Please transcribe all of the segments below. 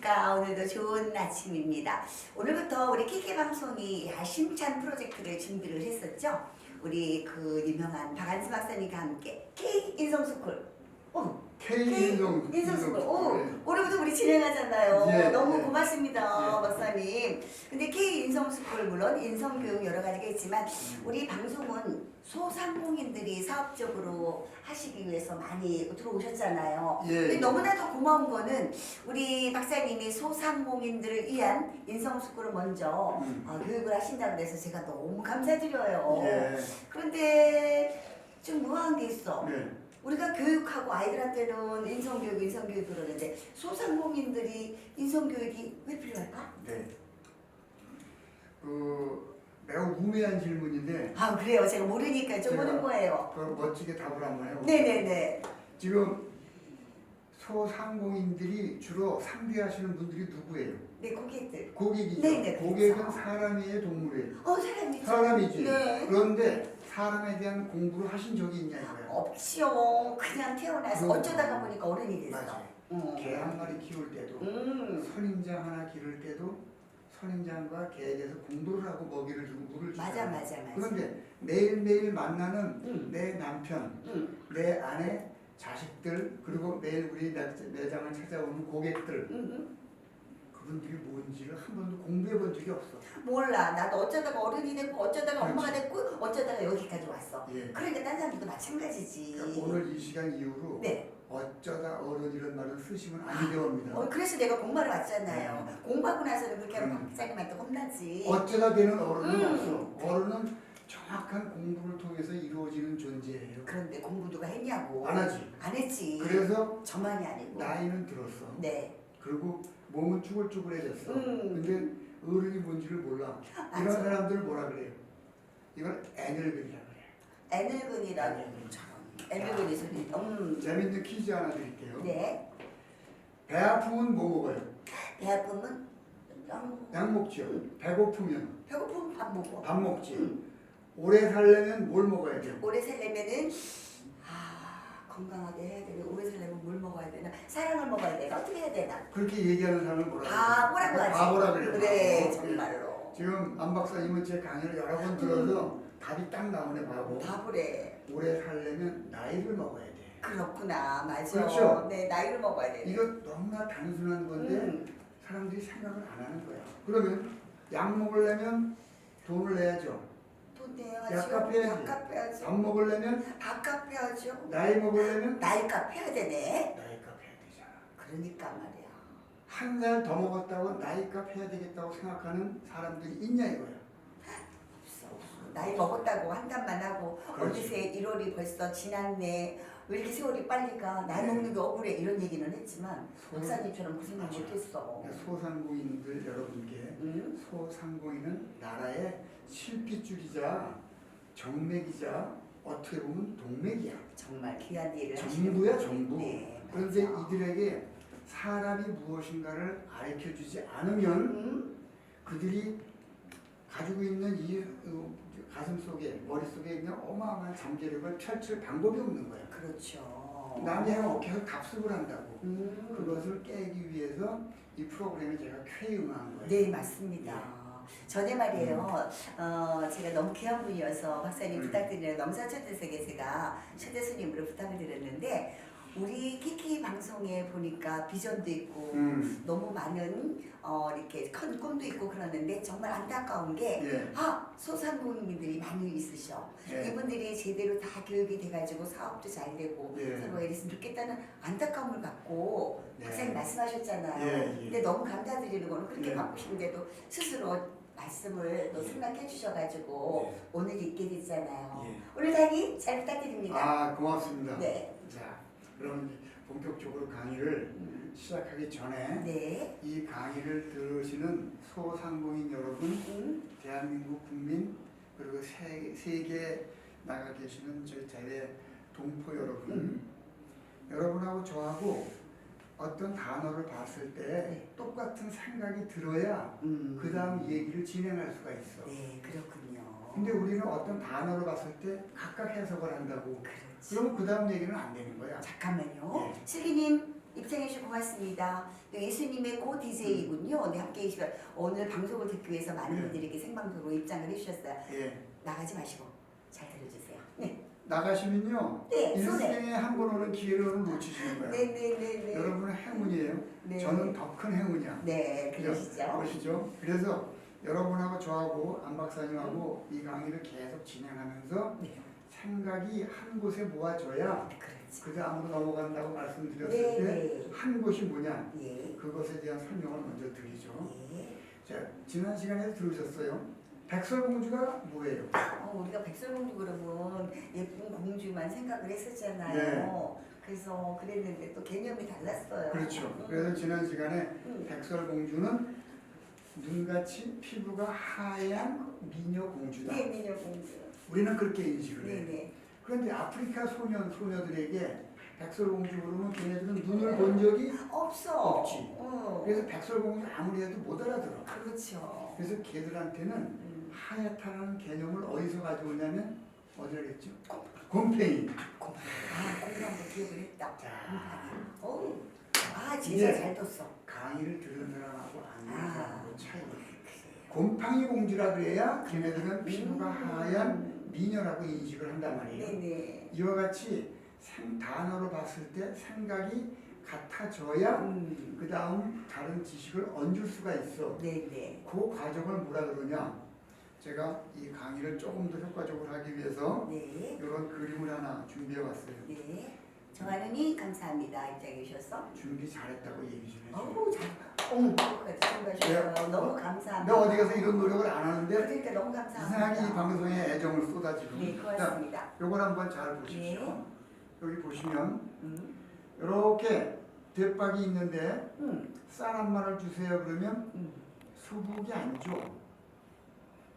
안녕하십니까. 오늘도 좋은 아침입니다. 오늘부터 우리 KK 방송이 야심찬 프로젝트를 준비를 했었죠. 우리 그 유명한 박한수 박사님과 함께 K 인성스쿨. K 인성스쿨. 네. 올해부터 우리 진행하잖아요. 예, 너무 예. 고맙습니다, 예. 박사님. 근데 K 인성스쿨 물론 인성교육 여러 가지가 있지만 우리 방송은 소상공인들이 사업적으로 하시기 위해서 많이 들어오셨잖아요. 예. 근데 너무나도 고마운 거는 우리 박사님이 소상공인들을 위한 인성스쿨을 먼저 교육을 하신다고 해서 제가 너무 감사드려요. 예. 그런데 좀 무화한 게 있어. 네. 우리가 교육하고 아이들한테는 인성교육 그러는데 소상공인들이 인성교육이 왜 필요할까? 네. 매우 우매한 질문인데 아 그래요. 제가 모르니까 좀 보는 거예요. 멋지게 답을 한번 해볼게요. 네네네. 지금 소상공인들이 주로 상대하시는 분들이 누구예요? 네 고객들. 고객이죠. 네네, 고객은 그렇죠. 사람이에요, 동물이에요? 사람이죠. 사람이지. 네. 그런데 사람에 대한 공부를 하신 적이 있냐 이거야. 없지요. 그냥 태어나서 어쩌다가 보니까 어른이 됐어. 맞아요. 개 한 마리 키울 때도 선인장 하나 기를 때도 선인장과 개에 대해서 공부를 하고 먹이를 주고 물을 주고 맞아. 그런데 매일매일 만나는 내 남편, 내 아내, 자식들 그리고 매일 우리 매장을 찾아오는 고객들 그분들이 뭔지를 한 번도 공부해 본 적이 없어. 몰라. 나도 어쩌다가 어른이 됐고 어쩌다가 그렇지. 엄마가 됐고 어쩌다가 여기까지 왔어. 예. 그러니까 딴 사람들도 마찬가지지. 그러니까 오늘 이 시간 이후로 네. 어쩌다 어른이라는 말을 쓰시면 안 되옵니다. 그래서 내가 공부하러 왔잖아요. 공부하고 나서는 그렇게 하면 박사님한테 혼나지. 어쩌다 되는 어른은 없어. 어른은 정확한 공부를 통해서 이루어지는 존재예요. 그런데 공부 누가 했냐고. 안 하지. 안 했지. 그래서 저만이 아니고. 나이는 들었어. 네. 그리고 몸은 쭈글쭈글해졌어. 음. 근데 어른이 뭔지를 몰라. 맞아. 이런 사람들 뭐라 그래요? 이걸 애늙은이라 그래. 애늙은이라고. 애늙은이 소리. 재밌는 퀴즈 하나 드릴게요. 네. 배 아프면 뭐 먹어요? 배 아프면 약 먹죠. 배고프면 배고프면 밥 먹어. 밥 먹지. 오래 살려면 뭘 먹어야 돼요? 오래 살려면은 건강하게 해야 되나? 오래 살려면 뭘 먹어야 되나? 사랑을 먹어야 되나? 어떻게 해야 되나? 그렇게 얘기하는 사람은 뭐라고 해요? 바보라고 하지. 바보라 그래요. 그래 바보. 정말로. 지금 안 박사님은 제 강의를 여러 번 들어서 답이 딱 나오네. 바보. 바보래. 오래 살려면 나이를 먹어야 돼. 그렇구나. 맞아. 그렇죠? 네 나이를 먹어야 돼. 이거 너무나 단순한 건데 사람들이 생각을 안 하는 거야. 그러면 약 먹으려면 돈을 내야죠. 돈 내야죠. 약값 해야지. 약값 해야죠. 밥 먹으려면 밥값 해야죠. 나이 먹으려면 나이값 해야 되네. 나이값 해야 되잖아. 그러니까 말이야. 한 살 더 먹었다고 나이값 해야 되겠다고 생각하는 사람들이 있냐 이거야. 없어. 나이 먹었다고 한탄만 하고 그렇지. 어느새 1월이 벌써 지났네. 왜 이렇게 세월이 빨리 가? 나이 네. 먹는 게 억울해. 이런 얘기는 했지만 소- 박사님처럼 그 생각 맞아. 못했어. 소상공인들 여러분께 소상공인은 나라의 실핏줄이자 정맥이자 어떻게 보면 동맥이야. 정말 귀한 일을 정부야 하시는 정부. 네, 그런데 맞아. 이들에게 사람이 무엇인가를 가르쳐주지 않으면 그들이 가지고 있는 이 가슴 속에 머릿속에 있는 어마어마한 잠재력을 펼칠 방법이 없는 거야. 그렇죠. 남이 하면 어깨에서 답습을 한다고. 음. 그것을 깨기 위해서 이 프로그램에 제가 쾌유한 거예요. 네 맞습니다. 전에 말이에요. 제가 너무 귀한 분이어서 박사님 부탁드리는 넘사초대석에 제가 초대 손님으로 부탁을 드렸는데 우리 키키 방송에 보니까 비전도 있고 너무 많은 이렇게 큰 꿈도 있고 그러는데 정말 안타까운 게 예. 소상공인들이 많이 있으셔. 예. 이분들이 제대로 다 교육이 돼가지고 사업도 잘 되고 예. 서로 이랬으면 좋겠다는 안타까움을 갖고 예. 박사님 말씀하셨잖아요. 예, 예. 근데 너무 감사드리는 거는 그렇게 예. 바쁘신데도 스스로 말씀을 또 생각해 주셔가지고 예. 오늘 있게 됐잖아요. 예. 오늘 강의 잘 부탁드립니다. 아 고맙습니다. 네. 자 그럼 본격적으로 강의를 시작하기 전에 네. 이 강의를 들으시는 소상공인 여러분, 대한민국 국민 그리고 세계에 나가 계시는 저희 대외 동포 여러분, 여러분하고 저하고 어떤 단어를 봤을 때 네. 똑같은 생각이 들어야 그 다음 얘기를 진행할 수가 있어. 네, 그렇군요. 근데 우리는 어떤 단어를 봤을 때 각각 해석을 한다고. 그렇지. 그러면 그 다음 얘기는 안 되는 거야. 잠깐만요. 예. 슬기님 입장해 주셔서 고맙습니다. 또 예수님의 고 DJ이군요. 네, 함께 해주시면 오늘 방송을 듣기 위해서 많은 분들에게 생방송으로 입장을 해주셨어요. 예. 나가지 마시고 잘 들어주세요. 네. 나가시면요. 네, 일생에 한 번 오는 기회를 놓치시는 거예요. 네네네네. 여러분은 행운이에요. 네. 저는 더 큰 행운이야. 네, 그러시죠. 그러시죠? 그래서 여러분하고 저하고 안 박사님하고 이 강의를 계속 진행하면서 네. 생각이 한 곳에 모아져야 그렇지. 그 다음으로 넘어간다고 말씀드렸을 네, 때 네. 한 곳이 뭐냐? 예. 그것에 대한 설명을 먼저 드리죠. 예. 자, 지난 시간에 들으셨어요? 백설공주가 뭐예요? 우리가 백설공주 그러면 예쁜 공주만 생각을 했었잖아요. 네. 그래서 그랬는데 또 개념이 달랐어요. 그렇죠. 그래서 지난 시간에 음. 백설공주는 눈같이 피부가 하얀 미녀공주다. 네, 미녀공주. 우리는 그렇게 인식을 해요. 네네. 그런데 아프리카 소녀들에게 백설공주 그러면 걔네들은 눈을 본 적이 없어. 없지. 어. 그래서 백설공주 아무리 해도 못 알아들어. 그렇죠. 그래서 걔들한테는 하얗다는 개념을 어디서 가져오냐면 어디라 그랬죠? 곰팽이. 곰팡이. 공부한번 기억을 했다. 자, 곰팡이. 진짜 이제 잘 뒀어. 강의를 들은 사람하고 안 들은 사람하고 차이가 있어요. 그래요. 곰팡이 공주라 그래야 걔네들은 피부가 하얀 미녀라고 인식을 한단 말이에요. 네네. 이와 같이 단어로 봤을 때 생각이 같아져야 그 다음 다른 지식을 얹을 수가 있어. 네네. 그 과정을 뭐라 그러냐? 제가 이 강의를 조금 더 효과적으로 하기 위해서 네. 이런 그림을 하나 준비해 왔어요. 네. 정하느니 감사합니다. 입장해 주셔서. 준비 잘했다고 얘기 좀 해줘. 어우 잘. 준비하셨어요. 너무 감사합니다. 내가 어디 가서 이런 노력을 안 하는데 그러니까 너무 감사합니다. 이상하게 이 방송에 애정을 쏟아지고. 네, 고맙습니다. 요걸 한번 잘 보십시오. 네. 여기 보시면 음. 이렇게 대박이 있는데 음. 쌀 한 마를 주세요 그러면 음. 수북이 안 줘.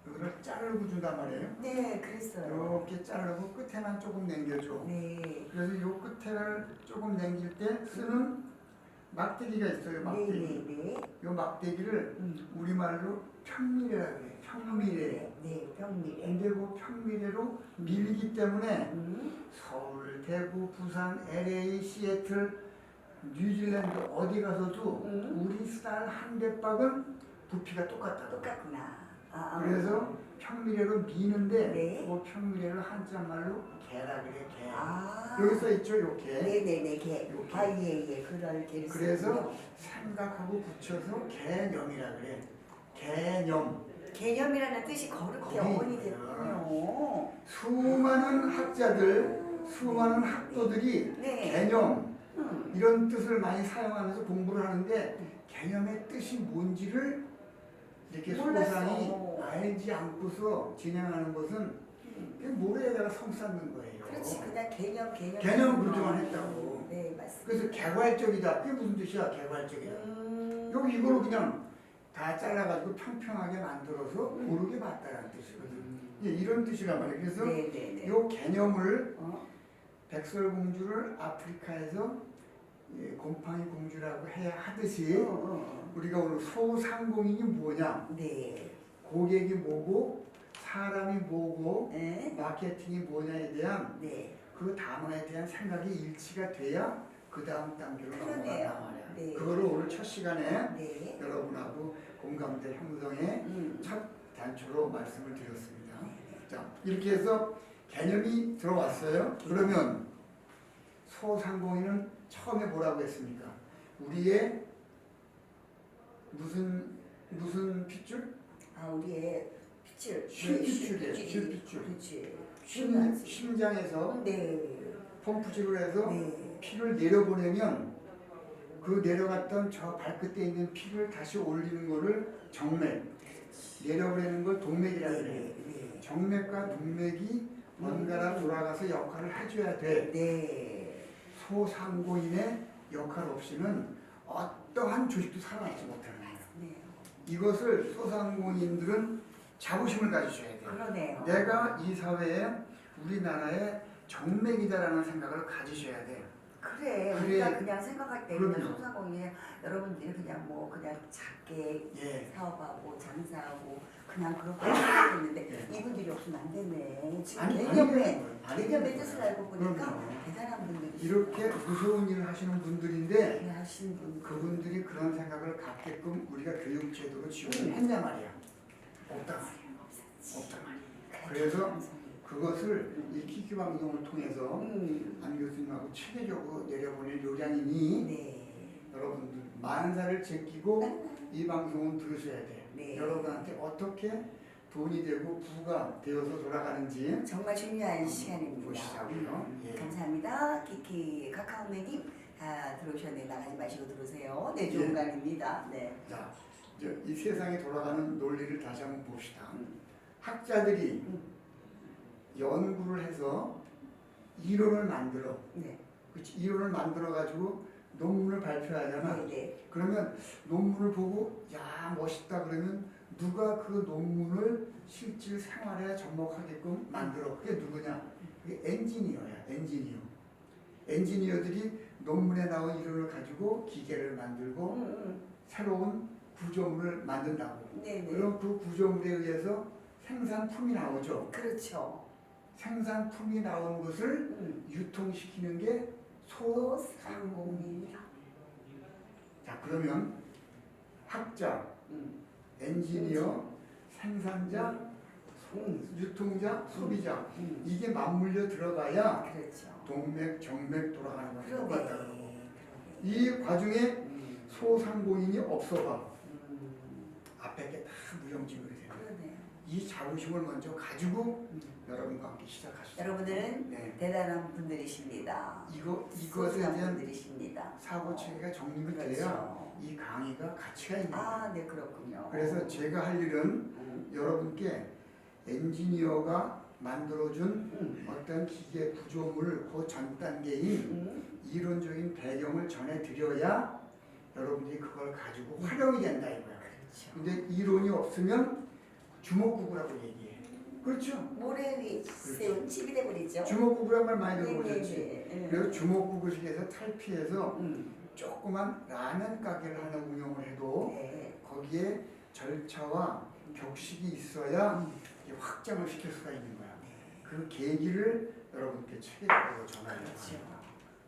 이거를 자르고 준단 말이에요. 네, 그랬어요. 이렇게 자르고 끝에만 조금 남겨줘. 네. 그래서 이 끝에를 조금 남길 때 쓰는 막대기가 있어요. 막대기. 네네네. 이 막대기를 우리말로 평미래라 그래. 평미래. 네, 평미래. 근데 그 평미래로 밀기 때문에 음. 서울, 대구, 부산, LA, 시애틀, 뉴질랜드 어디 가서도 우리 쌀 한 대박은 부피가 똑같다. 똑같구나. 그래서 평미래로 미는데 네. 그 평미래를 한자말로 개라 그래. 개. 아. 여기 써 있죠, 요 개. 네네네, 개. 요 개. 예. 그럴 개를 그래서 쓰군요. 생각하고 붙여서 개념이라 그래. 개념. 개념이라는 뜻이 거룩히 거기 어원이 있어요. 됐군요. 수많은 학자들, 수많은 학도들이 네. 개념 이런 뜻을 많이 사용하면서 공부를 하는데 개념의 뜻이 뭔지를 이렇게 소상히 몰랐어. 알지 않고서 진행하는 것은 그냥 모래에다가 성 쌓는 거예요. 그렇지, 그냥 개념. 개념 그렇게만 했다고. 네, 맞습니다. 그래서 개괄적이다. 그게 무슨 뜻이야? 개괄적이다. 여기 이거를 그냥 다 잘라가지고 평평하게 만들어서 고르게 봤다는 뜻이거든. 이런 뜻이란 말이에요. 그래서 네네네. 이 개념을 백설공주를 아프리카에서 곰팡이 공주라고 해야 하듯이 우리가 오늘 소상공인이 뭐냐, 네. 고객이 뭐고 사람이 뭐고 네. 마케팅이 뭐냐에 대한 네. 그 단어에 대한 생각이 일치가 돼야 그 다음 단계로 넘어간단 말이야. 네. 그거를 오늘 첫 시간에 네. 여러분하고 공감대 형성의 첫 단초로 말씀을 드렸습니다. 자, 이렇게 해서 개념이 들어왔어요. 그러면 소상공인은 처음에 뭐라고 했습니까? 우리의 무슨 핏줄? 우리의 핏줄. 쉴핏줄이에요. 핏줄. 핏줄. 심장에서 네. 펌프질을 해서 네. 피를 내려보내면 그 내려갔던 저 발끝에 있는 피를 다시 올리는 거를 정맥, 내려보내는 걸 동맥이라 그래요. 네. 정맥과 동맥이 번갈아 돌아가서 역할을 해줘야 돼. 네. 소상공인의 역할 없이는 어떠한 조직도 살아남지 못하는 거예요. 네. 이것을 소상공인들은 자부심을 가지셔야 돼요. 그러네요. 내가 이 사회에 우리나라의 정맥이다라는 생각을 가지셔야 돼요. 그래. 그래. 우리가 그냥 생각할 때 그냥 그럼요. 소상공인 여러분들이 그냥 뭐 그냥 작게 예. 사업하고 장사하고 그냥 그렇게 생각했는데 예. 이분들이 없으면 안 되네. 지금 아니, 개념의 아니, 뜻을 알고 보니까 그럼요. 대단한 분들이 이렇게 무서운 일을 하시는 분들인데 하시는 분. 그분들이 그런 생각을 갖게끔 우리가 교육제도로 지원을 했냐 말이야. 없다 말이야. 없다 말이야. 그래서 그것을 이 키키 방송을 통해서 안 교수님하고 체계적으로 내려보낼 요량이니 네. 여러분들 만사를 제끼고 이 방송은 들으셔야 돼요. 네. 여러분한테 어떻게 돈이 되고 부가 되어서 돌아가는지 정말 중요한 시간입니다. 보시자고요. 예. 감사합니다. 키키 카카오맨님 들어오셨네. 나가지 마시고 들어오세요. 네, 좋은 예. 강의입니다. 네. 자, 이제 이 세상에 돌아가는 논리를 다시 한번 봅시다. 학자들이 연구를 해서 이론을 만들어, 네. 그치? 이론을 만들어 가지고 논문을 발표하잖아. 네, 네. 그러면 논문을 보고 야 멋있다 그러면 누가 그 논문을 실질 생활에 접목하게끔 만들어? 그게 누구냐? 그게 엔지니어야. 엔지니어들이 논문에 나온 이론을 가지고 기계를 만들고 새로운 구조물을 만든다고. 네, 네. 그럼 그 구조물에 의해서 생산품이 나오죠. 그렇죠. 생산품이 나온 것을 유통시키는 게 소상공인이다. 자, 그러면 학자, 엔지니어, 생산자, 유통자, 소비자 이게 맞물려 들어가야 그렇죠. 동맥, 정맥 돌아가는 거랑 그러네. 똑같다고. 이 과중에 소상공인이 없어봐. 앞에 게 다 무용지물이 되는 거예요. 그러네요. 이 자부심을 먼저 가지고 여러분과 함께 시작하시죠. 여러분들은 네. 대단한 분들이십니다. 이것에 소중한 대한 분들이십니다. 사고 체계가 정립이 돼야 그렇죠. 이 강의가 가치가 있는 거예요. 아, 네, 그렇군요. 그래서 제가 할 일은 여러분께 엔지니어가 만들어준 어떤 기계 구조물 그 전 단계인 이론적인 배경을 전해드려야 여러분들이 그걸 가지고 활용이 된다 이거야. 그렇죠. 근데 이론이 없으면 주먹구구라고 얘기해. 그렇죠? 모래 위에 세운 집이 돼버리죠. 주먹구구란 말 많이 들어보셨지? 네. 그래서 주먹구구식에서 탈피해서 조그만 라면 가게를 하나 운영을 해도 네. 거기에 절차와 격식이 있어야 이게 확장을 시킬 수가 있는 거야. 그 계기를 여러분께 체계적으로 전하려고 그렇죠. 합니다.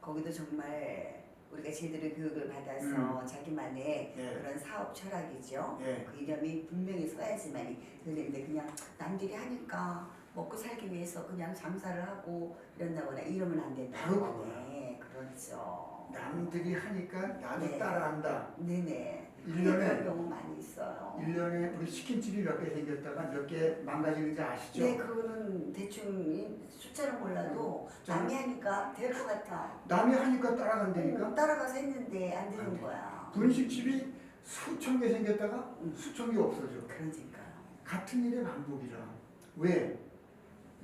거기도 정말 우리가 제대로 교육을 받아서 자기만의 네. 그런 사업 철학이죠. 네. 그 이름이 분명히 써야지만이 되는데 그냥 남들이 하니까 먹고 살기 위해서 그냥 장사를 하고 이런다거나 이러면 안 된다. 바로 그거야. 네, 그렇죠. 남들이 하니까 나도 네. 따라한다. 네네. 1년에 그런 경우 많이 있어요. 1년에 우리 치킨집이 몇 개 생겼다가 몇 개 망가지는지 아시죠? 네, 그거는 대충 숫자를 몰라도 숫자는- 남이 하니까 될 것 같아. 남이 하니까 따라간다니까. 따라가서 했는데 안 안 되는 돼. 거야. 분식집이 수천 개 생겼다가 수천 개 없어져. 그러니까요. 같은 일의 반복이라. 왜?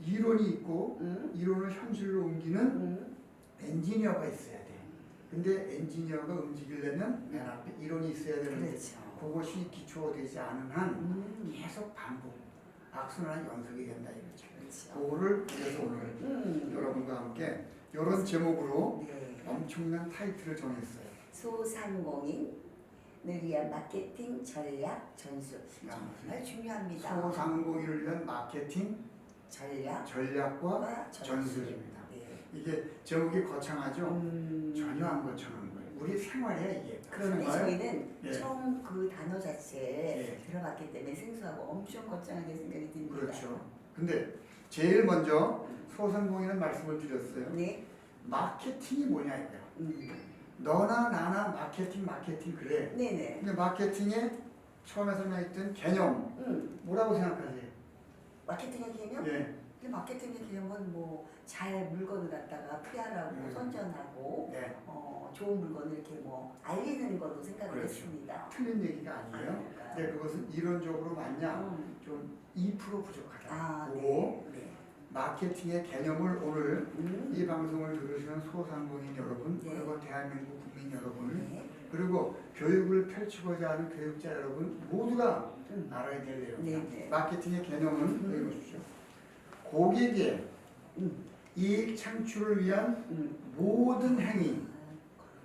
이론이 있고 이론을 현실로 옮기는 엔지니어가 있어야 돼. 근데 엔지니어가 움직이려면 맨 앞에 이론이 있어야 되는데 그렇죠. 그것이 기초되지 않은 한 계속 반복, 악순환 연속이 된다 이거죠. 그렇죠. 그거를 그래서 오늘 여러분과 함께 이런 제목으로 네. 엄청난 타이틀을 정했어요. 소상공인을 위한 마케팅 전략 전술. 정말 중요합니다. 소상공인을 위한 마케팅 전략과 전술입니다. 네. 이게 제목이 거창하죠? 전혀 안 거창한 거예요. 우리 생활이야 이게. 그런데 생활. 저희는 예. 처음 그 단어 자체에 예. 들어갔기 때문에 생소하고 엄청 걱정하게 생각이 듭니다. 그렇죠. 근데 제일 먼저 소상공인은 말씀을 드렸어요. 네. 마케팅이 뭐냐 이거야. 너나 나나 마케팅 그래. 네네. 근데 마케팅의 처음에 설명했던 개념 뭐라고 생각하세요? 마케팅의 개념? 예. 그 마케팅의 개념은 뭐 잘 물건을 갖다가 PR하고 선전하고 네. 좋은 물건을 이렇게 뭐 알리는 걸로 생각을 그렇죠. 했습니다. 틀린 얘기가 아니에요. 근데 그것은 이론적으로 맞냐? 좀 2% 부족하다. 아, 그리고 네. 마케팅의 개념을 오늘 이 방송을 들으시는 소상공인 여러분, 네. 그리고 대한민국 국민 여러분, 네. 그리고 교육을 펼치고자 하는 교육자 여러분 모두가 알아야 될 내용입니다. 네, 네. 마케팅의 개념은 여기 보십시오. 고객의 이익 창출을 위한 음. 모든 행위.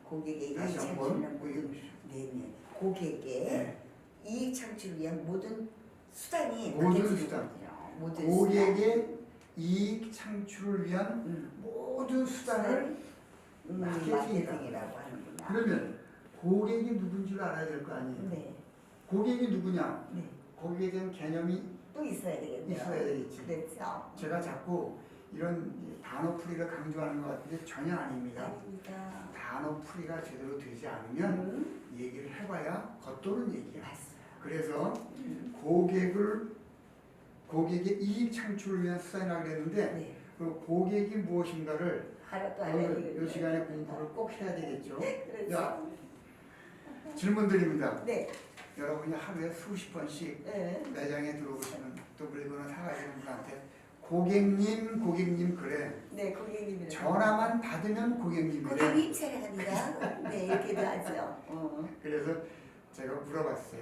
고객의 이익 다시 창출을 한번 위한 모든 네네 고객의 네. 이익 창출을 위한 모든 수단이 모든 마케팅이거든요. 수단. 모든 고객의 이익 창출을 위한 수단. 모든 수단을 마케팅이다. 마케팅이라고 하는구나. 그러면 고객이 누군지를 알아야 될 거 아니에요. 네. 고객이 누구냐? 네. 고객에 대한 개념이 또 있어야 되겠네요. 있어야 되겠지. 그렇죠. 제가 자꾸 이런 단어풀이를 강조하는 것 같은데 전혀 아닙니다. 아닙니다. 단어풀이가 제대로 되지 않으면 얘기를 해봐야 겉도는 얘기야. 맞습니다. 그래서 고객의 이익 창출을 위한 수단이라고 그랬는데 네. 그 고객이 무엇인가를 하나 또 알아야 되겠네요. 이 시간에 공부를 꼭 해야 되겠죠. 그렇죠. 자, 질문 드립니다. 네. 여러분이 하루에 수십 번씩 네. 매장에 들어오시는 또 물건을 사가시는 분한테 고객님 그래. 네, 고객님이요. 전화만 받으면 고객님이래. 고객님 사랑합니다. 네, 이렇게도 하죠. 그래서 제가 물어봤어요.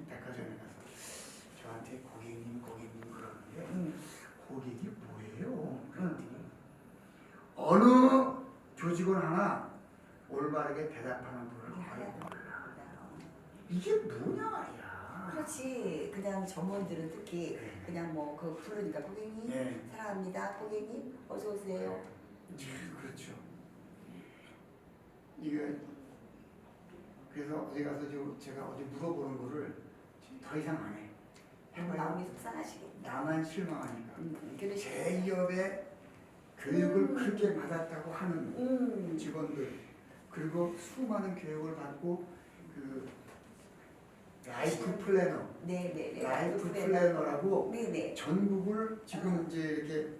백화점에 가서 저한테 고객님 그러는데 고객이 뭐예요? 그랬더니 어느 조직원 하나 올바르게 대답하는 분을 봐야 몰라. 이게 뭐냐 말이야. 그렇지. 그냥 점원들은 특히 네. 그냥 뭐 그 부르니까 고객님 네. 사랑합니다. 고객님 어서 오세요. 그렇죠. 이게 그래서 어디 가서 제가 어디 물어보는 거를 더 이상 안 해. 마음이 속상하시겠다. 나만 실망하니까. 그러시. 대기업의 교육을 그렇게 받았다고 하는 직원들 그리고 수많은 교육을 받고 그 라이프 플래너, 네네네. 라이프 플래너라고 네네. 전국을 지금 이제 이렇게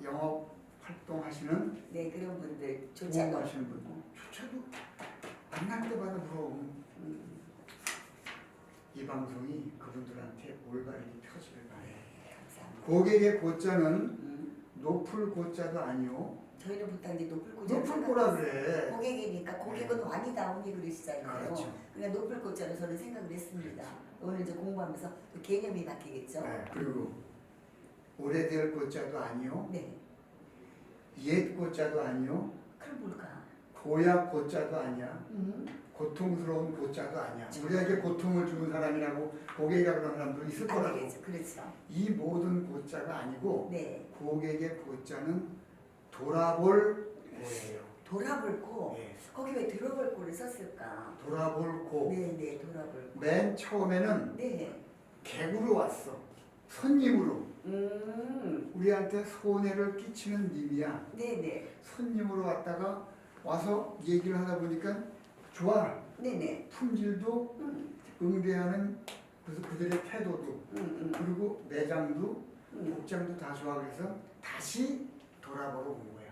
영업 활동하시는 네 그런 분들 조차도. 모험하시는 분조차도 만날 때마다 물어보면 이 방송이 그분들한테 올바르게 펴지길 바래요. 감사합니다. 고객의 고자는 높을 고자도 아니요. 저희는 보통 이제 높을 고자. 높을 고라 그래. 고객이니까 고객은 왕이다 오니 그러시잖아요. 그렇죠. 그러니까 높을 고자로 저는 생각을 했습니다. 오늘 이제 공부하면서 그 개념이 바뀌겠죠. 네, 그리고 오래될 고자도 아니요. 네. 옛 고자도 아니요. 그럼 뭘까? 고약 고자도 아니야. 고통스러운 고자도 아니야. 우리에게 고통을 주는 사람이라고 고객이라고 그러는 사람도 있을 거라고. 그렇죠. 이 모든 고자가 아니고 네. 고객의 고자는 돌아볼 고예요. 돌아볼 고. 네. 거기 왜 들어볼 고를 썼을까? 돌아볼 고. 네네 돌아볼 고. 맨 처음에는 네. 객으로 왔어. 손님으로. 음. 우리한테 손해를 끼치는 님이야. 네네. 손님으로 왔다가 와서 얘기를 하다 보니까 좋아. 네네. 품질도 응대하는 그래서 그들의 태도도 그리고 매장도 복장도 다 좋아. 그래서 다시 돌아보러 온 거야.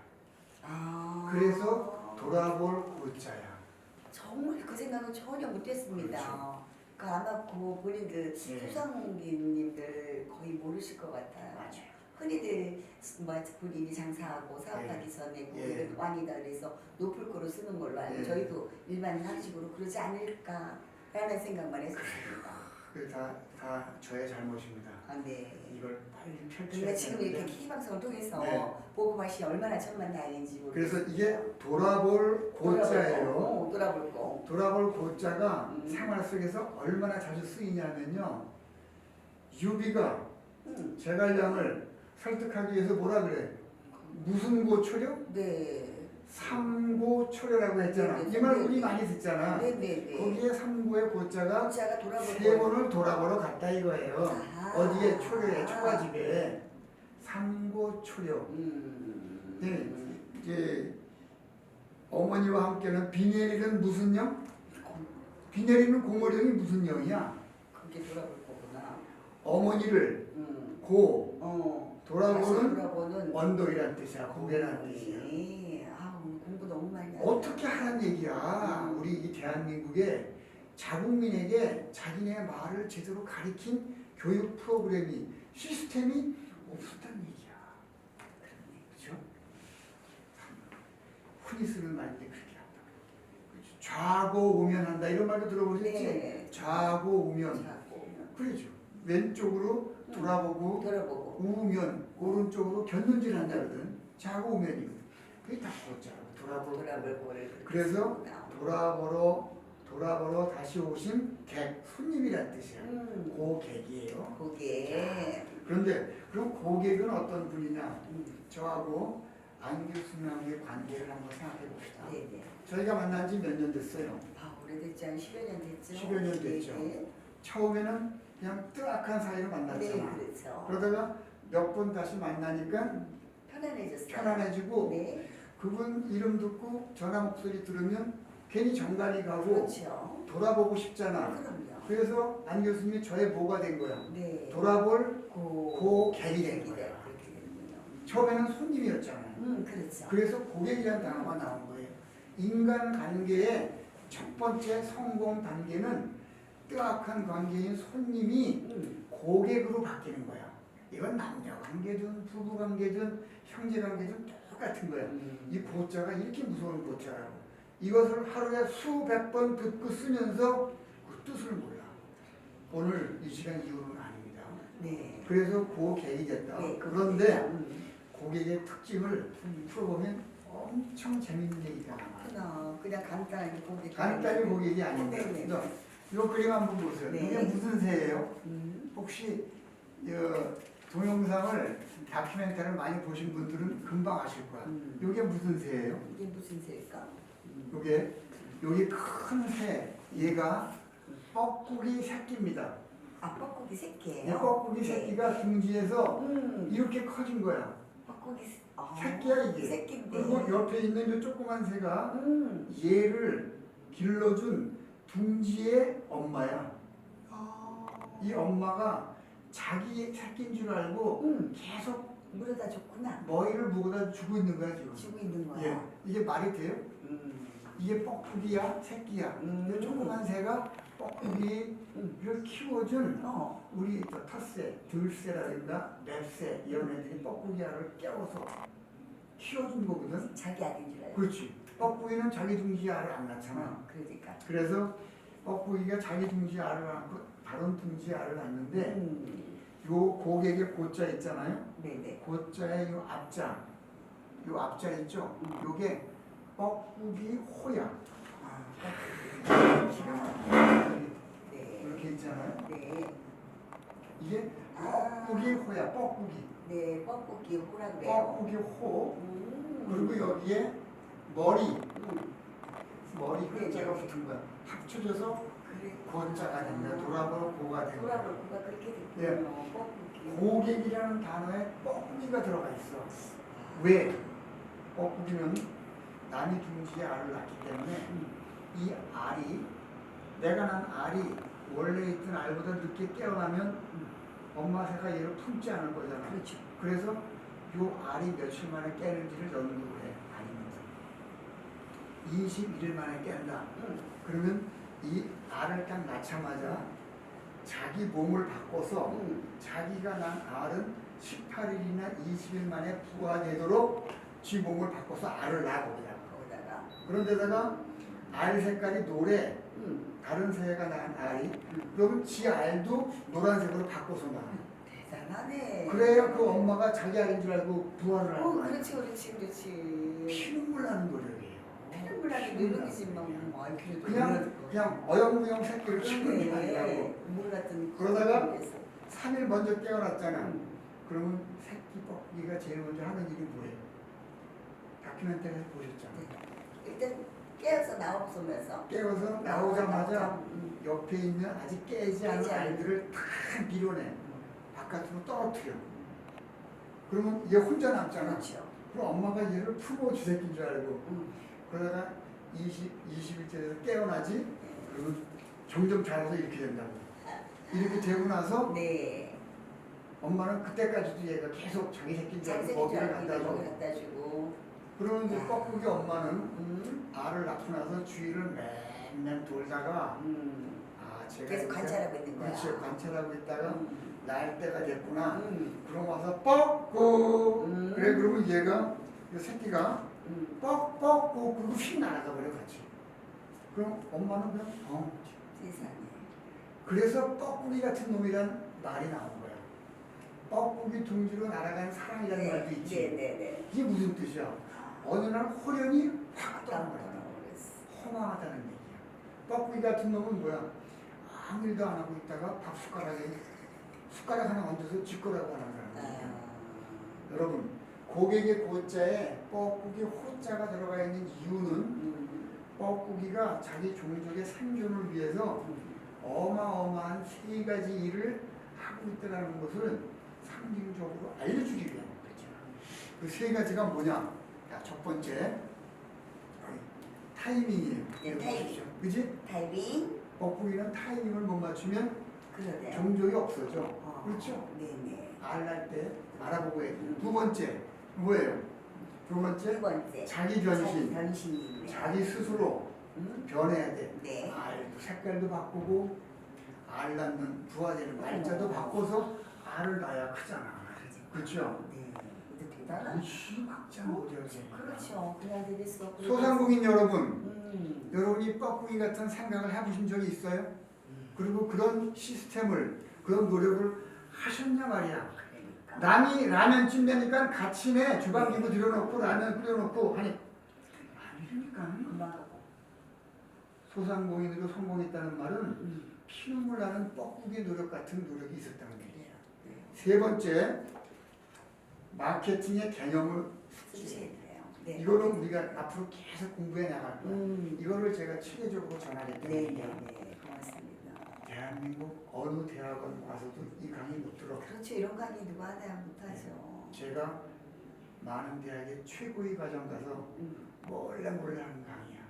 아. 그래서 돌아볼 고자야. 정말 그 생각은 전혀 못했습니다. 그렇죠. 그 아마 그 본인들 네. 소상공인님들 거의 모르실 것 같아요. 맞아요. 흔히들 뭐 본인이 장사하고 사업하기 전에 고객은 왕이다 그래서 높을 거로 쓰는 걸로 알고 네. 저희도 일반 상식으로 그러지 않을까라는 생각만 했었습니다. 그게 다 저의 잘못입니다. 아, 네. 이걸 빨리 펼쳐야 그러니까 지금 이렇게 되는데. TV 방송을 통해서 네. 보고 맛이 얼마나 천만다행인지 모르겠어요. 그래서 이게 돌아볼 고자예요. 돌아볼 거. 돌아볼 고자가 생활 속에서 얼마나 자주 쓰이냐면요. 유비가 제갈량을 설득하기 위해서 뭐라 그래? 무슨 고초려? 네. 삼고초려라고 했잖아. 네, 네, 이 말 네, 우리 네. 많이 듣잖아. 네네네. 거기에 삼고의 고자가 자가 돌아볼 세 번을 돌아보러 갔다 이거예요. 아. 어디에 초려에 초가집에 삼고초려. 네, 이제 어머니와 함께는 비 내리는 무슨 영? 비 내리는 고모령이 무슨 영이야? 그게 돌아볼 거구나. 어머니를 고 돌아보는 언덕이란 뜻이야. 고개란 뜻이야. 아, 공부 너무 많이 하네. 어떻게 하는 얘기야? 우리 이 대한민국에 자국민에게 자기네 말을 제대로 가리킨 교육 프로그램이 시스템이 없었다는 얘기야. 그렇죠? 흔히 쓰는 말인데 그렇게 한다. 좌고우면한다 이런 말도 들어보셨지? 네. 좌고우면. 자고. 그렇죠. 왼쪽으로 돌아보고 돌아보고. 우면 오른쪽으로 곁눈질 한다거든. 좌고 우면이거든. 그게 다 고자라고. 돌아보고. 그래서 돌아보러 다시 오신 객, 손님이란 뜻이야. 고객이에요. 고개. 그런데 그럼 고객은 어떤 분이냐? 저하고 안 교수님하고의 관계를 한번 생각해 봅시다. 네네. 저희가 만난 지 몇 년 됐어요? 아, 오래됐지. 한 10여 년 됐죠. 10여 년 됐죠. 네. 처음에는 그냥 뜨악한 사이로 네, 만났잖아. 그렇죠. 그러다가 몇 번 다시 만나니까 편안해졌어요. 편안해지고 네. 그분 이름 듣고 전화 목소리 들으면 괜히 정감이 가고 그렇죠. 돌아보고 싶잖아. 그럼요. 그래서 안 교수님이 저의 뭐가 된 거야? 네. 돌아볼 고객이 고객이 된 거야. 그렇게 되는군요. 처음에는 손님이었잖아요. 그렇죠. 그래서 고객이라는 단어가 나온 거예요. 인간 관계의 첫 번째 성공 단계는 뜨악한 관계인 손님이 고객으로 바뀌는 거야. 이건 남녀 관계든 부부 관계든 형제 관계든 똑같은 거야. 이 고자가 이렇게 무서운 고자라고. 이것을 하루에 수백 번 듣고 쓰면서 그 뜻을 몰라. 오늘 이 시간 이후로는 아닙니다. 네. 그래서 고객이 됐다. 네, 그런데 고객의 특징을 풀어보면 엄청 재밌는 얘기가 나와요. 그냥 간단하게 고객. 간단히 고객이 아닌데. 네. 이 그림 한번 보세요. 네. 이게 무슨 새예요? 혹시 동영상을 다큐멘터리를 많이 보신 분들은 금방 아실 거야. 이게 무슨 새예요? 이게 무슨 새일까? 요게 큰 새. 얘가 뻐꾸기 새끼입니다. 아, 뻐꾸기 이 새끼예요. 뻐꾸기 새끼가 둥지에서 이렇게 커진 거야. 뻐꾸기 새끼야 이게. 새끼인데. 그리고 옆에 있는 이 조그만 새가 얘를 길러준 둥지의 엄마야. 이 엄마가 자기 새끼인 줄 알고 계속 물어다 줬구나. 머리를 무거다 주고 있는 거야 지금. 주고 있는 거야. 예, 이게 말이 돼요? 이게 뻐꾸기야, 새끼야. 이 조그만 새가 뻐꾸기를 키워준 우리 텃새, 들새라든가 맵새 이런 애들이 뻐꾸기 알을 깨워서 키워준 거거든. 자기 아들인 줄 알고. 그렇지. 뻐꾸기는 자기 둥지 알을 안 낳잖아. 그러니까. 그래서 뻐꾸기가 자기 둥지 알을 낳고 다른 둥지 알을 낳는데 요 고객의 고자 있잖아요. 네네. 고자의 요 앞자 있죠. 요게 뻐꾸기 호야. 네. 이렇게 있잖아요. 네. 이게 뻐꾸기 호야. 뻐꾸기. 네, 뻐꾸기 호라 그래요. 뻐꾸기 호. 그리고 여기에 머리 글자가 붙은 거야. 합쳐져서 고자가 된다. 돌아볼 고가 된다. 돌아볼 고가 그렇게 됐군요. 뻐꾸기. 고객이라는 단어에 뻐꾸기가 들어가 있어. 왜? 뻐꾸기는 남이 둥지에 알을 낳기 때문에 이 알이 내가 난 알이 원래 있던 알보다 늦게 깨어나면 엄마 새가 얘를 품지 않을 거잖아. 그렇죠. 그래서 요 알이 며칠 만에 깨는지를 연구를 해. 알이면서 21일 만에 깬다. 그러면 이 알을 딱 낳자마자 자기 몸을 바꿔서 자기가 난 알은 18일이나 20일 만에 부화되도록 지 몸을 바꿔서 알을 낳아 거기다가. 그런데다가 알 색깔이 노래, 다른 새가 낳은 알이 그러면 지 알도 노란색으로 바꿔서 낳아. 대단하네. 그래야 그 엄마가 자기 알인 줄 알고 부화를 하는 거야. 그렇지. 피눈물 나는 노력이에요. 피눈물 나는 노력이지만 그냥 어영부영 새끼를 키우는 게 아니라고. 몰랐던. 그러다가 3일 먼저 깨어났잖아. 그러면 새끼 뻐꾸기가 제일 먼저 하는 일이 뭐예요? 다큐멘터리에서 보셨잖아요. 일단 깨어서 나오면서. 깨어서 나오자마자 옆에 있는 아직 깨지 않은 알들을 다 밀어내. 바깥으로 떨어뜨려. 그러면 얘 혼자 남잖아. 그렇죠. 그럼 엄마가 얘를 품어 쥐새끼인 줄 알고. 그러다가 20일째 돼서 깨어나지. 그리고 점점 자라서 이렇게 된다고. 이렇게 되고 나서 네. 엄마는 그때까지도 얘가 계속 자기 새끼인 줄 알고 먹이를 갖다 주고. 그러면 이제 뻐꾸기 엄마는 알을 낳고 나서 주위를 맨날 돌다가 제가 계속 관찰하고 있는 거야. 그렇지. 관찰하고 있다가 날 때가 됐구나. 그럼 와서 뻐꾸 그래. 그러면 얘가 이 새끼가 뻐꾸 그리고 휙 날아가 버려 같이. 그럼 엄마는 그냥 세상에. 그래서 뻐꾸기 같은 놈이란 말이 나온 거야. 뻐꾸기 둥지로 날아가는 사랑이라는 네. 말도 있지. 네네네. 이게 무슨 뜻이야? 어느 날 호련히 확 떠나버려. 그랬어. 허망하다는 얘기야. 뻐꾸기 같은 놈은 뭐야? 아무 일도 안 하고 있다가 밥 숟가락 하나 얹어서 쥐거라고 하는 사람. 여러분, 고객의 고자에 뻐꾸기 호자가 들어가 있는 이유는 뻐꾸기가 자기 종족의 생존을 위해서 어마어마한 세 가지 일을 하고 있다는 것을 상징적으로 알려주기 위한 거죠. 그 세 가지가 뭐냐? 자, 첫 번째 타이밍이에요. 네, 타이밍. 그지? 타이밍. 뻐꾸기는 타이밍을 못 맞추면 그러네요. 종족이 없어져. 그렇죠? 네네. 알날 때 알아보고 해야 돼요. 두 번째 뭐예요? 두 번째 두 번째. 자기 변신. 변신이네. 자기 스스로 변해야 돼. 네. 알도 색깔도 바꾸고 알 낳는 부화되는 날짜도 바꿔서 알을 낳아야 크잖아. 그렇죠? 네. 이거 대단한. 무시 막장 거죠. 그렇죠. 그냥 되겠어. 소상공인 여러분, 여러분이 뻐꾸기 같은 생각을 해보신 적이 있어요? 그리고 그런 시스템을, 그런 노력을 하셨냐 말이야. 그러니까. 남이 라면쯤 되니까 같이 내 주방기구 들여놓고 라면 끓여놓고 하니 아니니까. 그만하고. 소상공인으로 성공했다는 말은 피눈물 나는 뻐꾸기 노력 같은 노력이 있었다는 거예요. 세 번째, 마케팅의 개념을 쓰셔야 돼요. 네. 이거는 우리가 앞으로 계속 공부해 나갈 거야. 이거를 제가 체계적으로 전하기 때문에 네네네. 고맙습니다. 대한민국 어느 대학원 가서도 이 강의 못 들어. 그렇죠. 이런 강의 누가 하나야 못하죠. 제가 많은 대학의 최고의 과정 가서 몰래 하는 강의야.